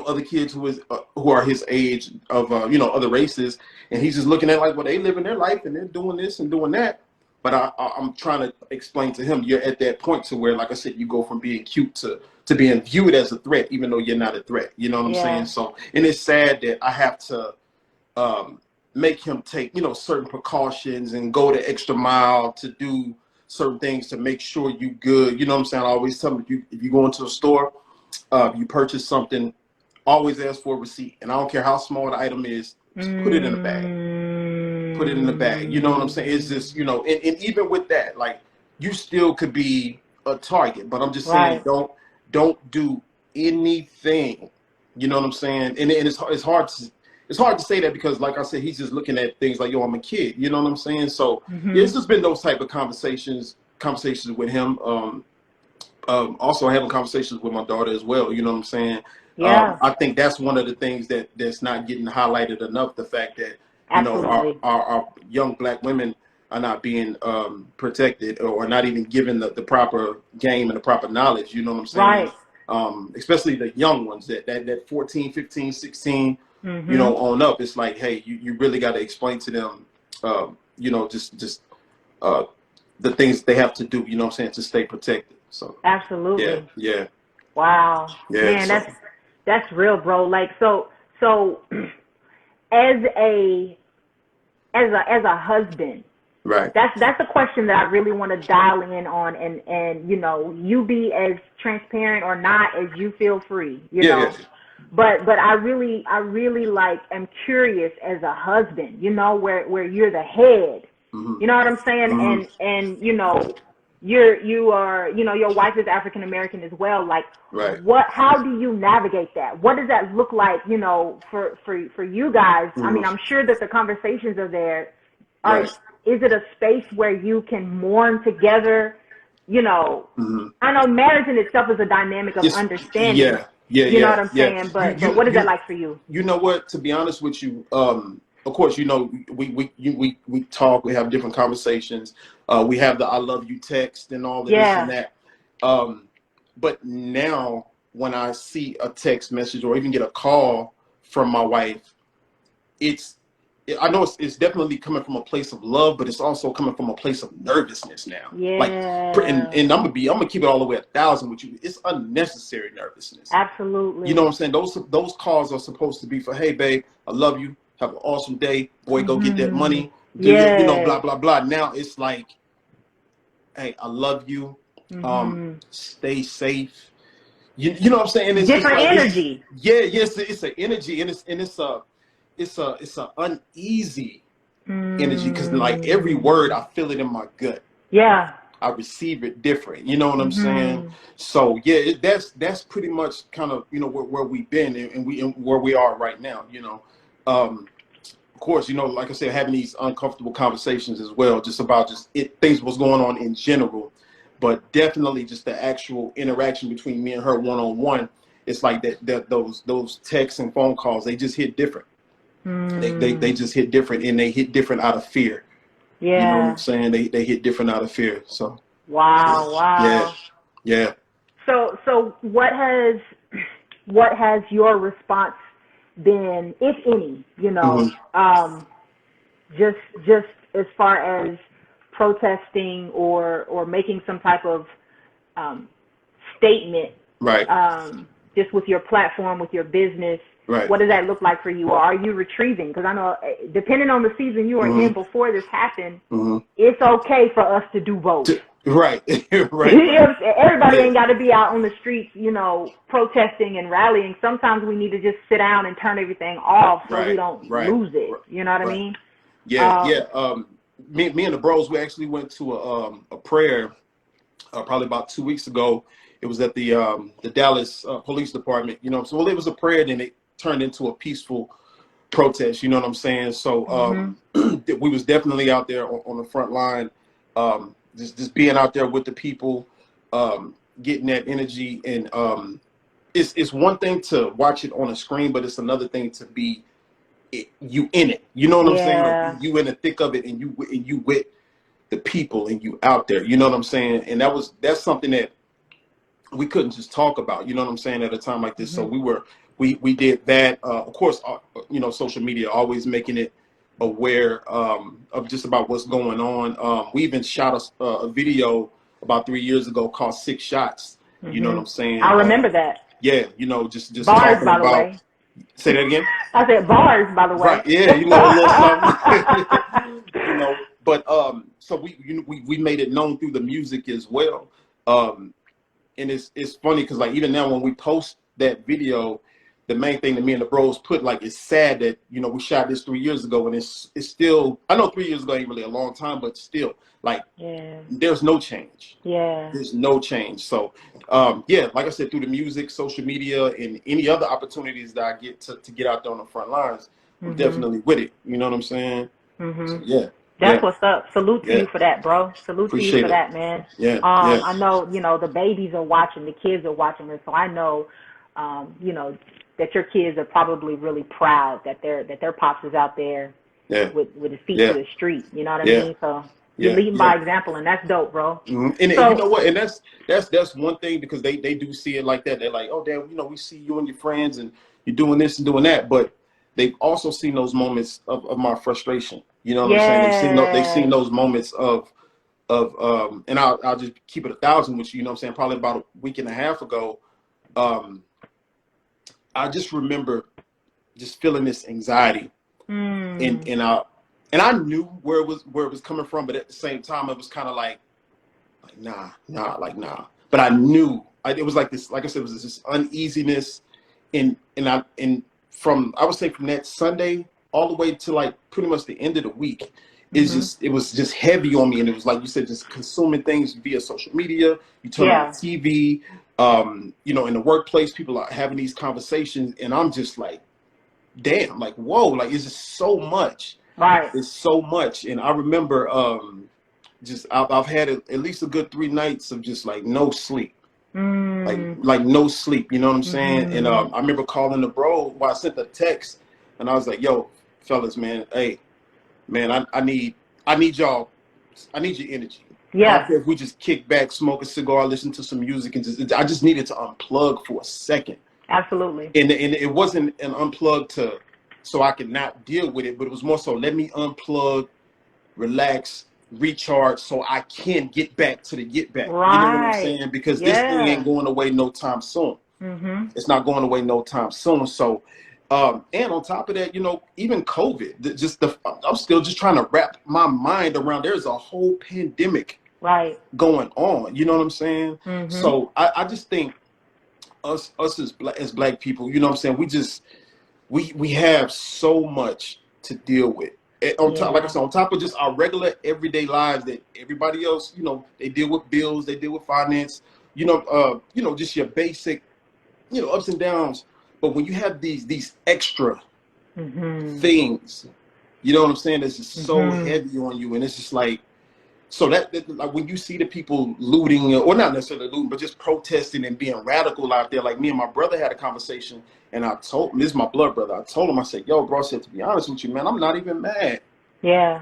other kids who are his age of, other races, and he's just looking at, like, well, they living their life and they're doing this and doing that. But I'm trying to explain to him, you're at that point to where, like I said, you go from being cute to being viewed as a threat, even though you're not a threat. You know what I'm saying? So, and it's sad that I have to make him take, certain precautions and go the extra mile to do certain things to make sure you good. You know what I'm saying? I always tell him, if you go into a store, you purchase something, always ask for a receipt. And I don't care how small the item is, just put it in a bag. Put it in the bag. You know what I'm saying? It's just, and even with that, like, you still could be a target. But I'm just saying, don't do anything. You know what I'm saying? And it's hard to say that because, like I said, he's just looking at things like, yo, I'm a kid. You know what I'm saying? So it's just been those type of conversations with him. Also having conversations with my daughter as well. You know what I'm saying? Yeah. I think that's one of the things that's not getting highlighted enough. The fact that our young black women are not being protected or not even given the proper game and the proper knowledge. You know what I'm saying? Right. Especially the young ones that 14, 15, 16, on up. It's like, hey, you really got to explain to them, just the things they have to do. You know what I'm saying, to stay protected. So absolutely. Yeah. Wow. Yeah. Man, that's real, bro. Like, so as a husband, right? That's a question that I really want to dial in on, and you be as transparent or not as you feel free, you know. Yeah. But I really like am curious as a husband, where you're the head, you know what I'm saying, and you are, your wife is African American as well. Like, how do you navigate that? What does that look like, for you guys? I mean, I'm sure that the conversations are there. Is it a space where you can mourn together? I know marriage in itself is a dynamic of understanding. You know what I'm saying? But what is that like for you? You know what? To be honest with you, of course, we talk, we have different conversations. We have the I love you text and all this and that. But now when I see a text message or even get a call from my wife, I know it's definitely coming from a place of love, but it's also coming from a place of nervousness now. Yeah. Like, and I'm gonna keep it all the way 1,000 with you. It's unnecessary nervousness. Absolutely. You know what I'm saying? Those calls are supposed to be for, hey, babe, I love you. Have an awesome day. Boy, go get that money. Blah, blah, blah. Now it's like, hey, I love you. Stay safe. You know what I'm saying? It's different energy. Yes, it's an energy, and it's a uneasy energy because, like, every word I feel it in my gut. Yeah. I receive it different. You know what I'm saying? Mm-hmm. So yeah, that's pretty much kind of, you know, where we've been, and where we are right now. You know, of course, you know, like I said, having these uncomfortable conversations as well, just about things what's going on in general, but definitely just the actual interaction between me and her one on one. It's like that those texts and phone calls, they just hit different. They just hit different, and they hit different out of fear. You know what I'm Yeah. saying? They hit different out of fear. So Wow. yeah, Wow. yeah. So what has your response been, if any? You know, Hmm. just as far as protesting or making some type of um, statement, Right, just with your platform, with your business. right. What does that look like for you? Or are you retrieving? Because I know, depending on the season you are Hmm. in before this happened, Hmm. it's okay for us to do both. Right, right, You know right. what I'm saying? Everybody Yeah, ain't got to be out on the streets, you know, protesting and rallying. Sometimes we need to just sit down and turn everything off so we right, don't right, lose it. right, You know what I right. mean? Yeah, yeah. Um, Me and the bros, we actually went to a prayer probably about 2 weeks ago. It was at the Dallas Police Department. You know, so well, it was a prayer, then it turned into a peaceful protest. You know what I'm saying? So mhm. we was definitely out there on the front line, just being out there with the people, getting that energy. And it's one thing to watch it on a screen, but it's another thing to be you in it. You know what I'm saying? Like Yeah. you in the thick of it, and you with the people, and you out there. You know what I'm saying? And that's something that we couldn't just talk about. You know what I'm saying? At a time like this, so Mhm. we did that. Of course, you know, social media always making it aware of just about what's going on. We even shot a video about 3 years ago called Six Shots. You know what I'm Mhm. saying? I remember that. Yeah, you know, just Bars, talking by the about. way. Say that again. I said bars, by the way. Right. Yeah. You know, a little something. You know, but so we made it known through the music as well. And it's funny because like even now when we post that video, the main thing that me and the bros put, like, it's sad that, you know, we shot this 3 years ago, and it's still, I know 3 years ago ain't really a long time, but still, like, Yeah. there's no change. Yeah. There's no change. So yeah, like I said, through the music, social media, and any other opportunities that I get to get out there on the front lines, I'm Mhm. definitely with it. You know what I'm saying? So Mhm. yeah, That's yeah, what's up. Salute to yeah. you for that, bro. Salute to you Appreciate for it. that, man. Yeah, yeah, I know, you know, the babies are watching, the kids are watching this, so I know, you know, that your kids are probably really proud that their pops is out there yeah, with his feet to yeah, the street. You know what I yeah, mean? So you're yeah, leading yeah. by example, and that's dope, bro. And you So know what? And that's one thing, because they do see it like that. They're like, oh, damn, you know, we see you and your friends, and you're doing this and doing that. But they've also seen those moments of my frustration. You know what I'm saying? They've seen yeah. those moments and I'll just keep it 1,000 with you. You know what I'm saying? Probably about a week and a half ago, um, I just remember just feeling this anxiety, and Mm. and I and I knew where it was coming from, but at the same time, it was kind of like nah. But I knew it was like this. Like I said, it was this uneasiness, and from, I would say, from that Sunday all the way to like pretty much the end of the week, Mhm. it was just heavy on me, and it was like you said, just consuming things via social media. You turn on the Yeah. TV, you know, in the workplace, people are having these conversations, and I'm just like, damn, like, whoa, like, it's just so much. Right. It's so much. And I remember just I've had at least a good 3 nights of just like no sleep, Mm. like no sleep. You know what I'm saying? And Mhm. I remember calling the bro. Well, I sent the text, and I was like, "Yo, fellas, man, hey, man, I need y'all. I need your energy. I don't Yeah. care if we just kick back, smoke a cigar, listen to some music, and I just needed to unplug for a second." Absolutely. And it wasn't an unplug so I could not deal with it, but it was more so, let me unplug, relax, recharge, so I can get back to the get back. You know what I'm Right. saying? Because this thing ain't Yeah. going away no time soon. Mhm. It's not going away no time soon. So, and on top of that, you know, even COVID, I'm still just trying to wrap my mind around. There's a whole pandemic Right. going on. You know what I'm saying? Mhm. So I just think us as black people, you know what I'm saying? We have so much to deal with. On top, like I said, on top of just our regular everyday lives that everybody else, you know, they deal with bills, they deal with finance, you know, just your basic, you know, ups and downs. But when you have these extra things, you know what I'm saying, it's just so heavy on you, and it's just like, so that like when you see the people looting, or not necessarily looting, but just protesting and being radical out there. Like me and my brother had a conversation, and I told him, this is my blood brother, I told him, I said, yo, bro, I said, to be honest with you, man, I'm not even mad. Yeah.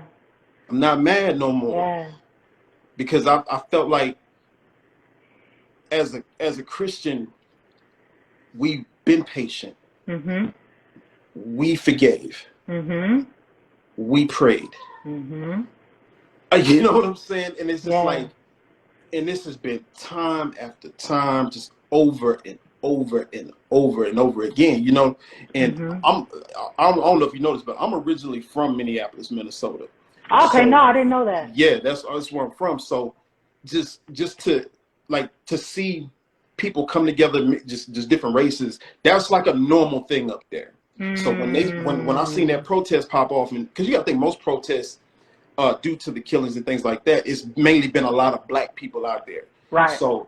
I'm not mad no more. Yeah. Because I felt like as a Christian, we've been patient. We forgave. We prayed. You know what I'm saying? And it's just like, and this has been time after time, just over and over and over and over again, you know. And I don't know if you noticed, but I'm originally from Minneapolis, Minnesota. Okay, so, no, I didn't know that. Yeah, that's where I'm from. So just to see people come together, just different races, that's like a normal thing up there. So when I seen that protest pop off, and because you got to think most protests, due to the killings and things like that, it's mainly been a lot of black people out there. Right. So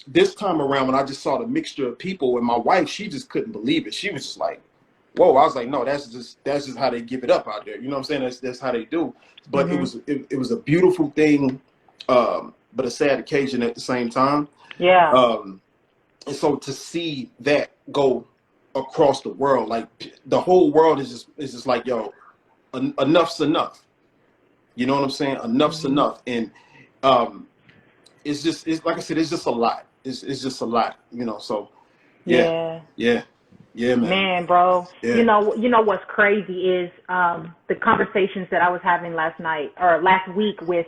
this time around, when I just saw the mixture of people, and my wife, she just couldn't believe it. She was just like, "Whoa!" I was like, "No, that's just how they give it up out there." You know what I'm saying? That's how they do. But it was a beautiful thing, but a sad occasion at the same time. Yeah. And so to see that go across the world, like the whole world is just like, yo, enough's enough. You know what I'm saying? Enough's enough. And it's like I said, it's just a lot. It's just a lot, you know. So yeah, man. Man, bro. Yeah. You know what's crazy is the conversations that I was having last week with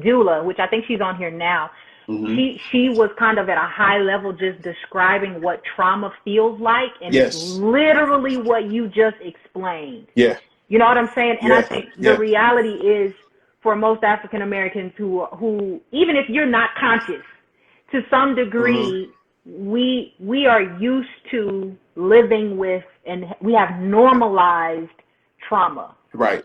Dula, which I think she's on here now. She was kind of at a high level just describing what trauma feels like, and it's literally what you just explained. Yeah. You know what I'm saying? And I think the reality is, for most African Americans who, even if you're not conscious, to some degree, we are used to living with, and we have normalized trauma. Right.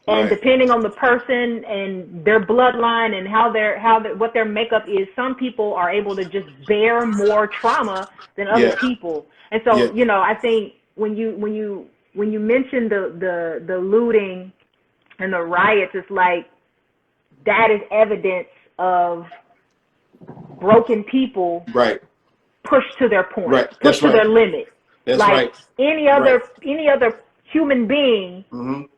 And depending on the person and their bloodline and what their makeup is, some people are able to just bear more trauma than other people. And so, you know, I think when you mention the looting and the riots, it's like that is evidence of broken people pushed to their point, pushed to their limit. That's like any other human being,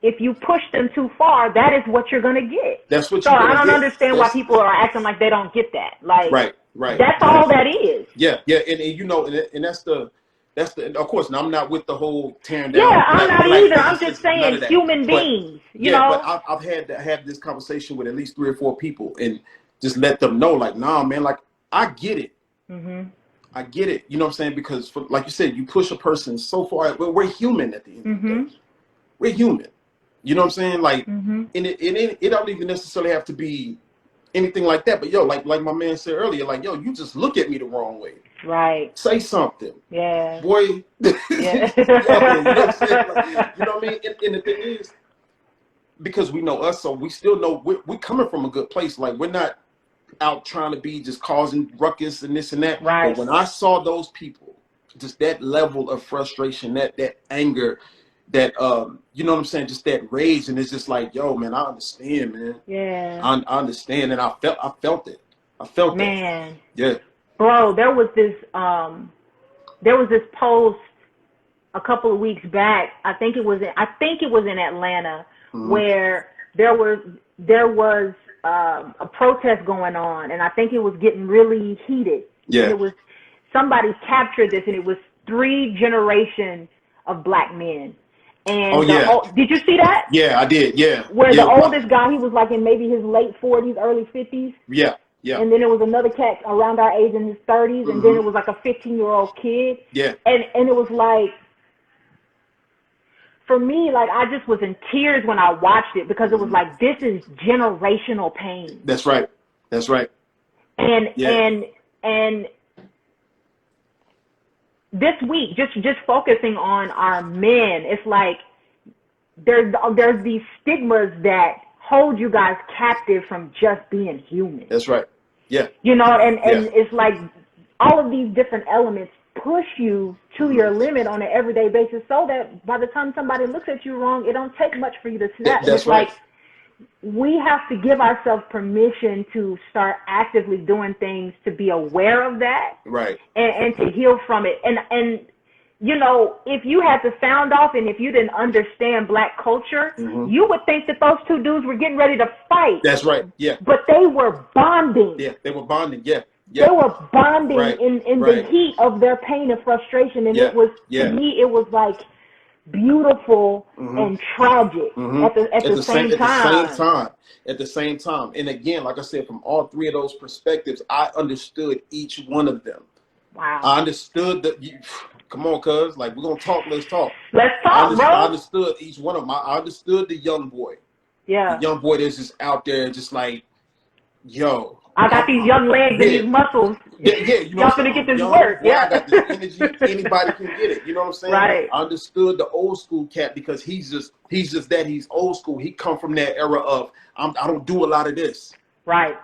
if you push them too far, that is what you're gonna get. That's what. So I don't understand why people are acting like they don't get that. Like that's all that is. Yeah, and you know, and that's the of course. Now I'm not with the whole tearing down. Yeah, I'm not either. I'm just saying human beings. You know. But I've had to have this conversation with at least 3 or 4 people, and just let them know, like, nah, man, like I get it. I get it. You know what I'm saying? Because, like you said, you push a person so far. We're human at the end of the day. We're human. You know what I'm saying? Like, and it don't even necessarily have to be anything like that. But yo, like my man said earlier, like, yo, you just look at me the wrong way. Right. Say something. Yeah. Boy. Yeah. You know what I'm saying? Like, you know what I mean? And the thing is, because we know us, so we still know we're coming from a good place. Like, we're not out trying to be just causing ruckus and this and that. Right. But when I saw those people, just that level of frustration, that anger, that you know what I'm saying, just that rage, and it's just like, yo, man, I understand, man. Yeah. I understand, and I felt it. I felt man. That. Yeah. Bro, there was this post a couple of weeks back. I think it was in Atlanta, where there was a protest going on, and I think it was getting really heated. Yeah. And it was, somebody captured this, and it was 3 generations of black men. And did you see that? Yeah, I did. Yeah. Where the oldest guy, he was like in maybe his late 40s, early 50s. Yeah. Yeah. And then there was another cat around our age in his 30s, and then it was like a 15-year-old kid. Yeah. And it was like, for me, like, I just was in tears when I watched it, because it was like, this is generational pain. That's right. And this week, just focusing on our men, it's like, there's these stigmas that hold you guys captive from just being human. That's right. Yeah. You know, and Yeah. it's like all of these different elements push you to your limit on an everyday basis, so that by the time somebody looks at you wrong, it don't take much for you to snap. That's it's right. like we have to give ourselves permission to start actively doing things to be aware of that, Right. and to heal from it. And you know, if you had to sound off and if you didn't understand Black culture, you would think that those two dudes were getting ready to fight. That's right. Yeah. But they were bonding. Yeah, they were bonding. Yeah. Yeah. They were bonding Right. in Right. the heat of their pain and frustration. And it was, to me, it was like beautiful and tragic at the same time. At the same time. And again, like I said, from all three of those perspectives, I understood each one of them. Wow. I understood that. Come on, cuz. Like, we're going to talk. Let's talk. Let's talk, bro. I understood each one of them. I understood the young boy. Yeah. The young boy that's just out there just like, yo. I got these young legs and these muscles. Yeah, you know, y'all gonna get this work. Boy, I got this energy. Anybody can get it. You know what I'm saying? Right. I understood the old school cat because he's just that. He's old school. He come from that era of I don't do a lot of this. Right.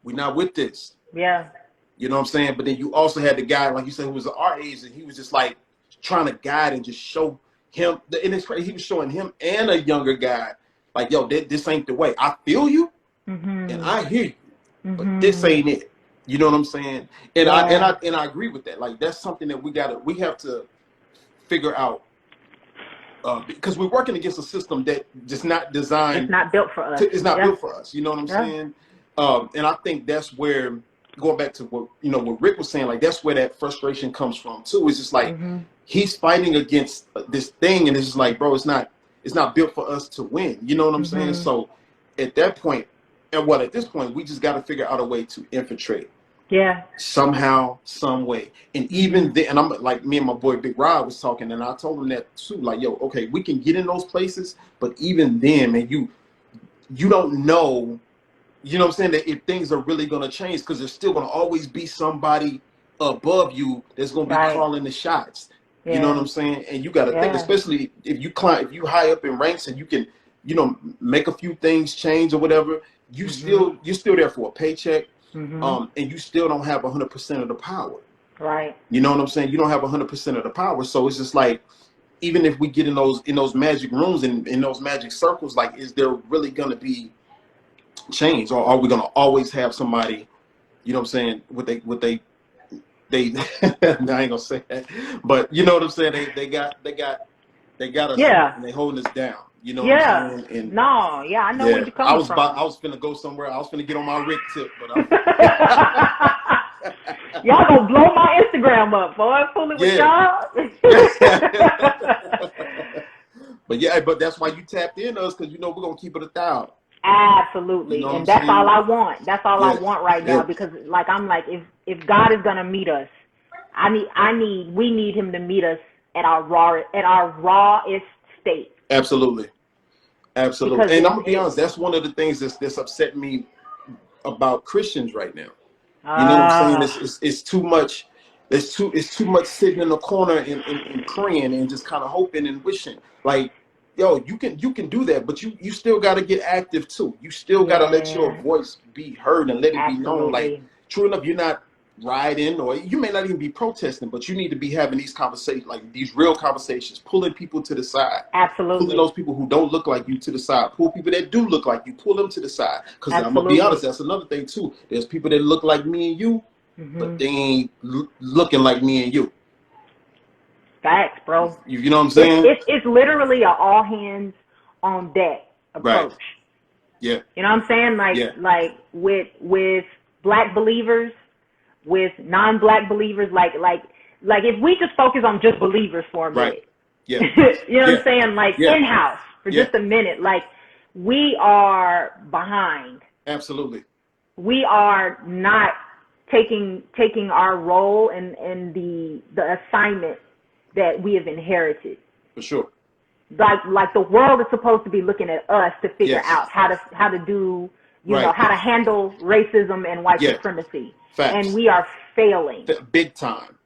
We're not with this. Yeah. You know what I'm saying? But then you also had the guy, like you said, who was our age, and he was just like trying to guide and just show him. And it's crazy. He was showing him and a younger guy, like, yo, this ain't the way. I feel you, and I hear you, but this ain't it. You know what I'm saying? And I agree with that. Like, that's something that we have to figure out, because we're working against a system that just not designed. It's not built for us. It's not built for us. You know what I'm saying? And I think that's where, going back to what Rick was saying, like, that's where that frustration comes from too. It's just like he's fighting against this thing, and it's just like, bro, it's not built for us to win. You know what I'm saying? So at that point, at this point, we just got to figure out a way to infiltrate. Yeah. Somehow, some way. And even then, and I'm like, me and my boy Big Rod was talking, and I told him that too. Like, yo, okay, we can get in those places, but even then, man, you don't know. You know what I'm saying? That if things are really going to change, because there's still going to always be somebody above you that's going to be calling the shots. Yeah. You know what I'm saying? And you got to think, especially if you high up in ranks and you can, make a few things change or whatever, you're still there for a paycheck, and you still don't have 100% of the power. Right. You know what I'm saying? You don't have 100% of the power. So it's just like, even if we get in those magic rooms and in those magic circles, like, is there really going to be change, or are we gonna always have somebody, you know what I'm saying, what they no, I ain't gonna say that, but you know what I'm saying, they got us, and they holding us down, you know what I'm saying? And no, I know where you're coming from. I was finna go somewhere, I was finna get on my Rick tip, but y'all gonna blow my Instagram up, boy, fooling with y'all. But that's why you tapped in us, because we're gonna keep it 1,000. Absolutely. And that's all I want. That's all I want right now, because I'm like, if God is gonna meet us, we need him to meet us at our rawest state. Absolutely. Absolutely. And I'm gonna be honest, that's one of the things that's upsetting me about Christians right now. You know what I'm saying? It's too much. It's too much sitting in the corner and praying and just kind of hoping and wishing. Like, yo, you can do that, but you still got to get active too. You still got to let your voice be heard and let it be known. Like, true enough, you're not rioting, or you may not even be protesting, but you need to be having these conversations, like these real conversations, pulling people to the side. Absolutely. Pulling those people who don't look like you to the side. Pull people that do look like you. Pull them to the side. Because I'm gonna be honest, that's another thing too. There's people that look like me and you, but they ain't looking like me and you. Facts, bro. You know what I'm saying? It's literally an all hands on deck approach. Right. Yeah. You know what I'm saying? Like with Black believers, with non-Black believers, like if we just focus on just believers for a minute. Right. Yeah. You know what I'm saying? Like in-house for just a minute. Like, we are behind. Absolutely. We are not taking our role and the assignment that we have inherited. For sure. Like the world is supposed to be looking at us to figure out how to do, how to handle racism and white supremacy. Facts. And we are failing. Big time.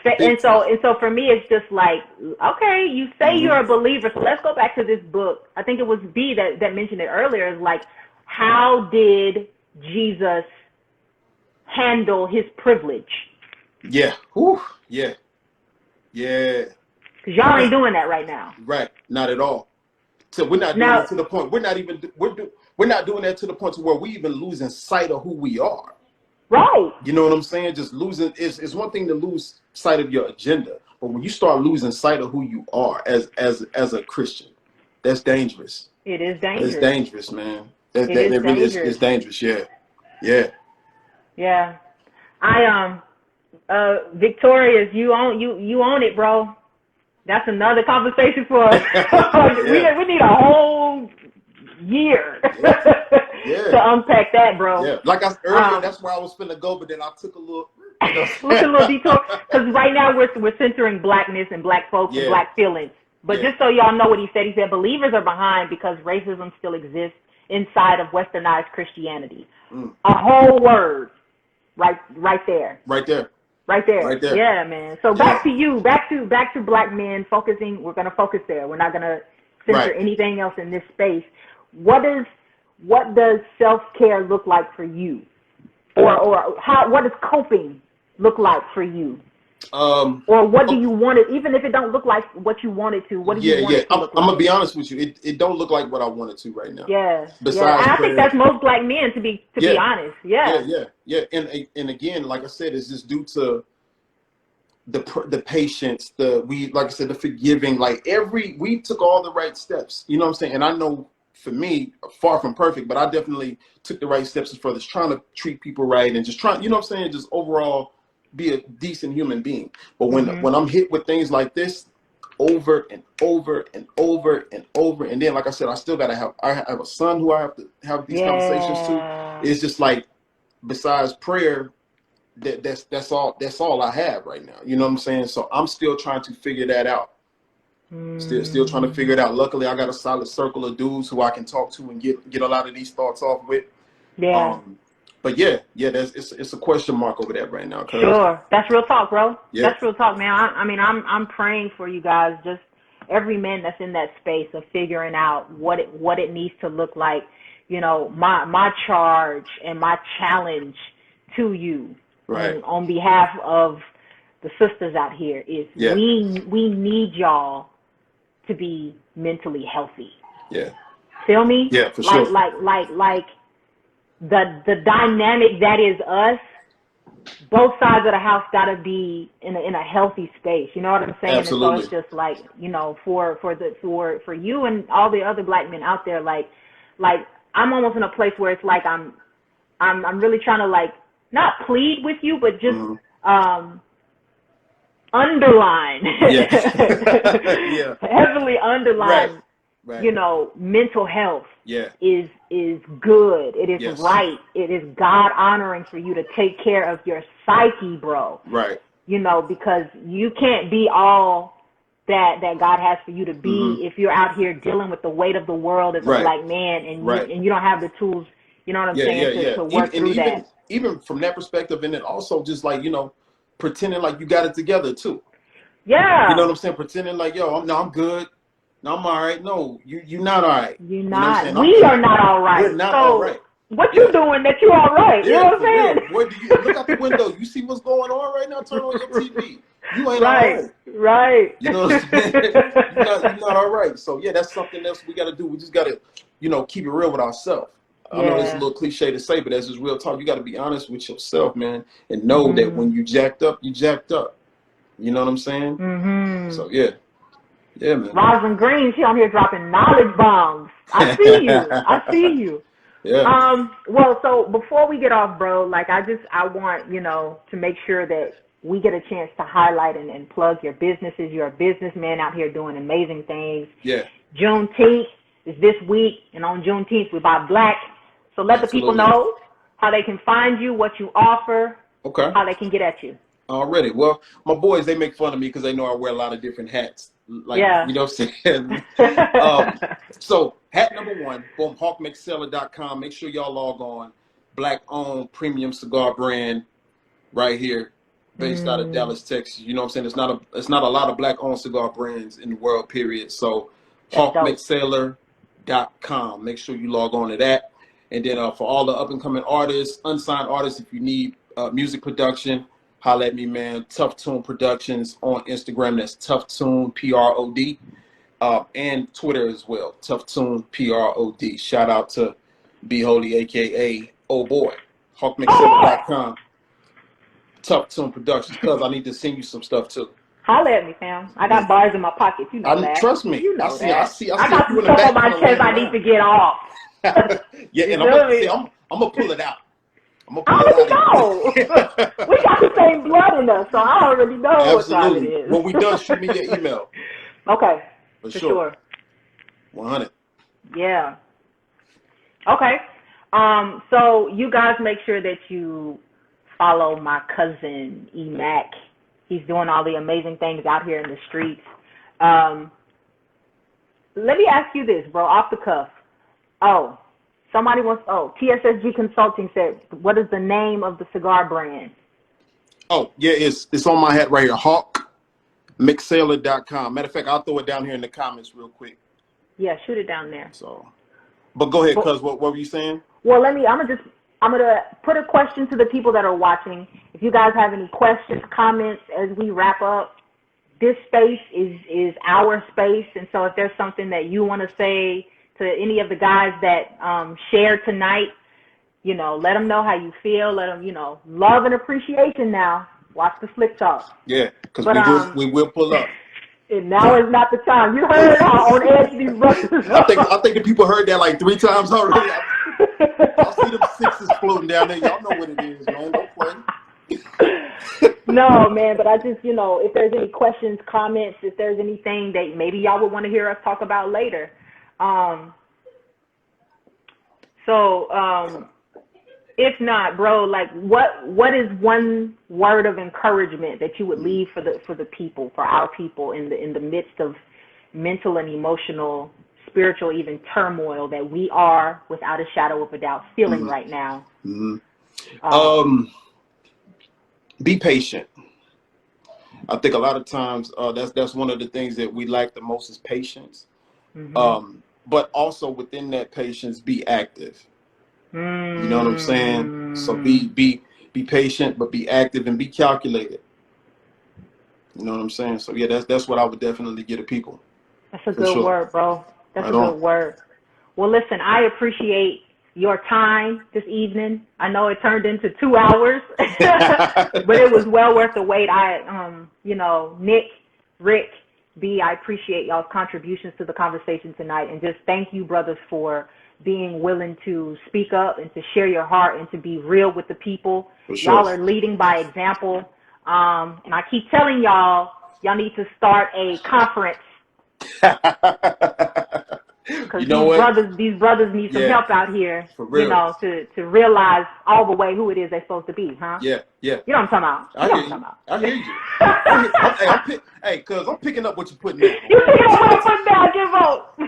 And so for me, it's just like, okay, you say you're a believer, so let's go back to this book. I think it was B that mentioned it earlier. Is like, how did Jesus handle his privilege? Yeah. Whew. Yeah. Yeah. Because y'all ain't doing that right now. Right. Not at all. So we're not doing it to the point. We're not doing that to the point to where we even losing sight of who we are. Right. You know what I'm saying? Just losing it's one thing to lose sight of your agenda, but when you start losing sight of who you are as a Christian, that's dangerous. It is dangerous. It's dangerous, man. That really is. It's dangerous. Yeah. Yeah. Yeah. Victorious, you own it, bro. That's another conversation for us. Yeah. We need a whole year to unpack that, bro. Yeah, like I earlier, that's where I was finna go, but then I took a little, took a little detour because right now we're centering blackness and black folks and black feelings. But just so y'all know what he said believers are behind because racism still exists inside of westernized Christianity. A whole word, right there. Right there. Right there. Right there. Yeah, man. So back to you, back to black men focusing. We're gonna focus there. We're not gonna censor anything else in this space. What does self-care look like for you, or what does coping look like for you? Or what do you want it? Even if it don't look like what you want it to, what do you want it to look like? I'm gonna be honest with you. It don't look like what I want it to right now. Yeah. Besides, I think that's most black men to be honest. Yeah. And again, like I said, it's just due to the patience, the forgiving. Like we took all the right steps. You know what I'm saying? And I know for me, far from perfect, but I definitely took the right steps as far as trying to treat people right and just trying. You know what I'm saying? Just overall be a decent human being. But when I'm hit with things like this over and over and over and over, and then like I said, I have a son who I have to have these conversations to. It's just like, besides prayer, that's all I have right now. You know what I'm saying? So I'm still trying to figure that out. Still trying to figure it out. Luckily, I got a solid circle of dudes who I can talk to and get a lot of these thoughts off with. Yeah. But it's a question mark over that right now. Sure, that's real talk, bro. Yeah. That's real talk, man. I'm praying for you guys, just every man that's in that space of figuring out what it needs to look like. You know, my charge and my challenge to you, on behalf of the sisters out here, is we need y'all to be mentally healthy. Yeah. Feel me? Yeah, for sure. Like the dynamic that is us, both sides of the house gotta be in a healthy space. You know what I'm saying? Absolutely. And so it's just like, you know, for you and all the other black men out there, like I'm almost in a place where it's like I'm really trying to, like, not plead with you, but just underline, heavily underline. Right. You know, mental health is good. It is right. It is God honoring for you to take care of your psyche, bro. Right. You know, because you can't be all that God has for you to be if you're out here dealing with the weight of the world as a black man and you don't have the tools. You know what I'm saying? To work through that. Even from that perspective, and then also just like, you know, pretending like you got it together too. Yeah. You know what I'm saying? Pretending like, yo, I'm good. No, I'm all right. No, you're not all right. You're not. You know we are not all right. We're not all right. What you doing that you all right? You know what I'm saying? Boy, do you look out the window? You see what's going on right now? Turn on your TV. You ain't all right. Right. You know what I'm saying? You're not all right. So yeah, that's something else we got to do. We just got to, you know, keep it real with ourselves. I know it's a little cliche to say, but that's just real talk. You got to be honest with yourself, man, and know that when you jacked up, you jacked up. You know what I'm saying? So yeah. Yeah, man. Rosalind Green, she on here dropping knowledge bombs. I see you. I see you. Yeah. Well, so before we get off, bro, like I want, you know, to make sure that we get a chance to highlight and plug your businesses. You're a businessman out here doing amazing things. Yeah. Juneteenth is this week, and on Juneteenth we buy black. So let the people know how they can find you, what you offer, how they can get at you. Already. Well, my boys, they make fun of me because they know I wear a lot of different hats. Like, you know what I'm saying? So hat number one, boom, hawkmcseller.com. Make sure y'all log on. Black owned premium cigar brand right here. based out of Dallas, Texas. You know what I'm saying? It's not a lot of black-owned cigar brands in the world, period. So hawkmcsailor.com. Make sure you log on to that. And then for all the up-and-coming artists, unsigned artists, if you need music production, holla at me, man. Tough Tune Productions on Instagram. That's Tough Tune, PROD. And Twitter as well. Tough Tune, PROD. Shout out to B Holy, a.k.a. Oh Boy. hawkmcsailor.com. Tough Tune Productions, because I need to send you some stuff too. Holla at me, fam. I got bars in my pocket. You know that. Trust me. You know I that. see I got some stuff on my chest I need to get off. Yeah, and I'm gonna pull it out. I'm gonna pull I it out. already know. We got the same blood in us, so I already know what time it is. When we done, shoot me your email. Okay. For sure. 100. Yeah. Okay. So you guys make sure that you follow my cousin E-Mac. He's doing all the amazing things out here in the streets. Let me ask you this, bro, off the cuff. TSSG Consulting said, what is the name of the cigar brand? Oh, yeah, it's on my hat right here. hawkmcsailor.com. Matter of fact, I'll throw it down here in the comments real quick. Yeah, shoot it down there. So, but go ahead, cuz what were you saying? Well, I'm gonna put a question to the people that are watching. If you guys have any questions, comments as we wrap up, this space is our space, and so if there's something that you want to say to any of the guys that shared tonight, let them know how you feel. Let them, love and appreciation. Now, watch the flip talk. Yeah, because we will pull up. And now is not the time. You heard how on edge these brothers. I think the people heard that like 3 times already. I see them sixes floating down there. Y'all know what it is, man. Don't play. No, man, but I just, if there's any questions, comments, if there's anything that maybe y'all would want to hear us talk about later. If not, bro, like what is one word of encouragement that you would leave for the people, for our people in the midst of mental and emotional, spiritual, even turmoil that we are, without a shadow of a doubt, feeling right now? Be patient. I think a lot of times that's one of the things that we lack the most is patience. But also within that patience, be active. You know what I'm saying? So be patient, but be active and be calculated. You know what I'm saying? So yeah, that's what I would definitely give to people. That's a good word, bro. That's a good word. Well, listen, I appreciate your time this evening. I know it turned into 2 hours, but it was well worth the wait. Nick, Rick, B, I appreciate y'all's contributions to the conversation tonight, and just thank you, brothers, for being willing to speak up and to share your heart and to be real with the people. Sure. Y'all are leading by example. And I keep telling y'all need to start a conference. Because these brothers need some help out here, to realize all the way who it is they're supposed to be, huh? Yeah. You know what I'm talking about? I hear you. Hey, cuz I'm picking up what you're putting down. You picking up what I'm putting down, give up.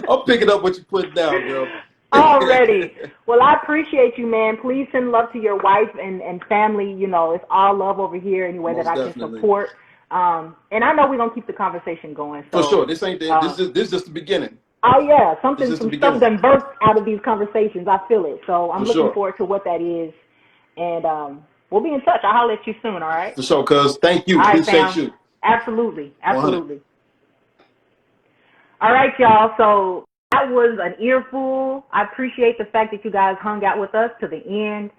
I'm picking up what you're putting down, girl. Already. Well, I appreciate you, man. Please send love to your wife and family. It's all love over here anyway that I can support. And I know we're gonna keep the conversation going. So, for sure. This ain't this is just the beginning. Oh yeah, some stuff done burst out of these conversations. I feel it. So I'm looking forward to what that is. And we'll be in touch. I'll holler at you soon, all right? For sure, cuz. Thank you. Appreciate you. Absolutely. 100. All right, y'all. So that was an earful. I appreciate the fact that you guys hung out with us to the end.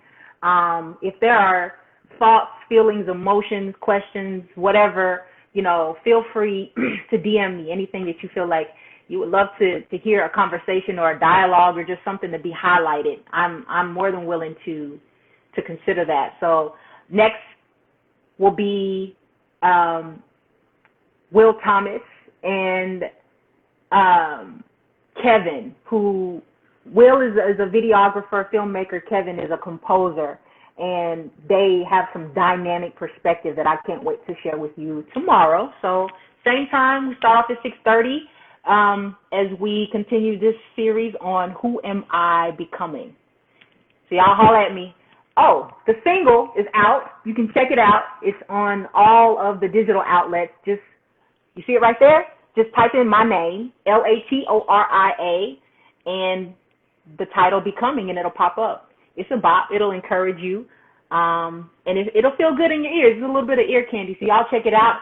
If there are thoughts, feelings, emotions, questions, whatever, feel free to DM me. Anything that you feel like you would love to hear, a conversation or a dialogue or just something to be highlighted. I'm more than willing to consider that. So next will be Will Thomas and Kevin, who Will is a videographer, filmmaker. Kevin is a composer. And they have some dynamic perspective that I can't wait to share with you tomorrow. So same time, we start off at 6:30 as we continue this series on Who Am I Becoming. So y'all holler at me. Oh, the single is out. You can check it out. It's on all of the digital outlets. Just, you see it right there? Just type in my name, LaToria, and the title Becoming, and it'll pop up. It's a bop. It'll encourage you. And it'll feel good in your ears. It's a little bit of ear candy. So y'all check it out.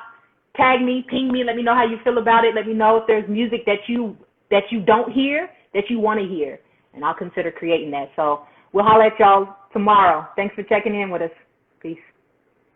Tag me, ping me, let me know how you feel about it. Let me know if there's music that you don't hear that you want to hear, and I'll consider creating that. So we'll holler at y'all tomorrow. Thanks for checking in with us. Peace.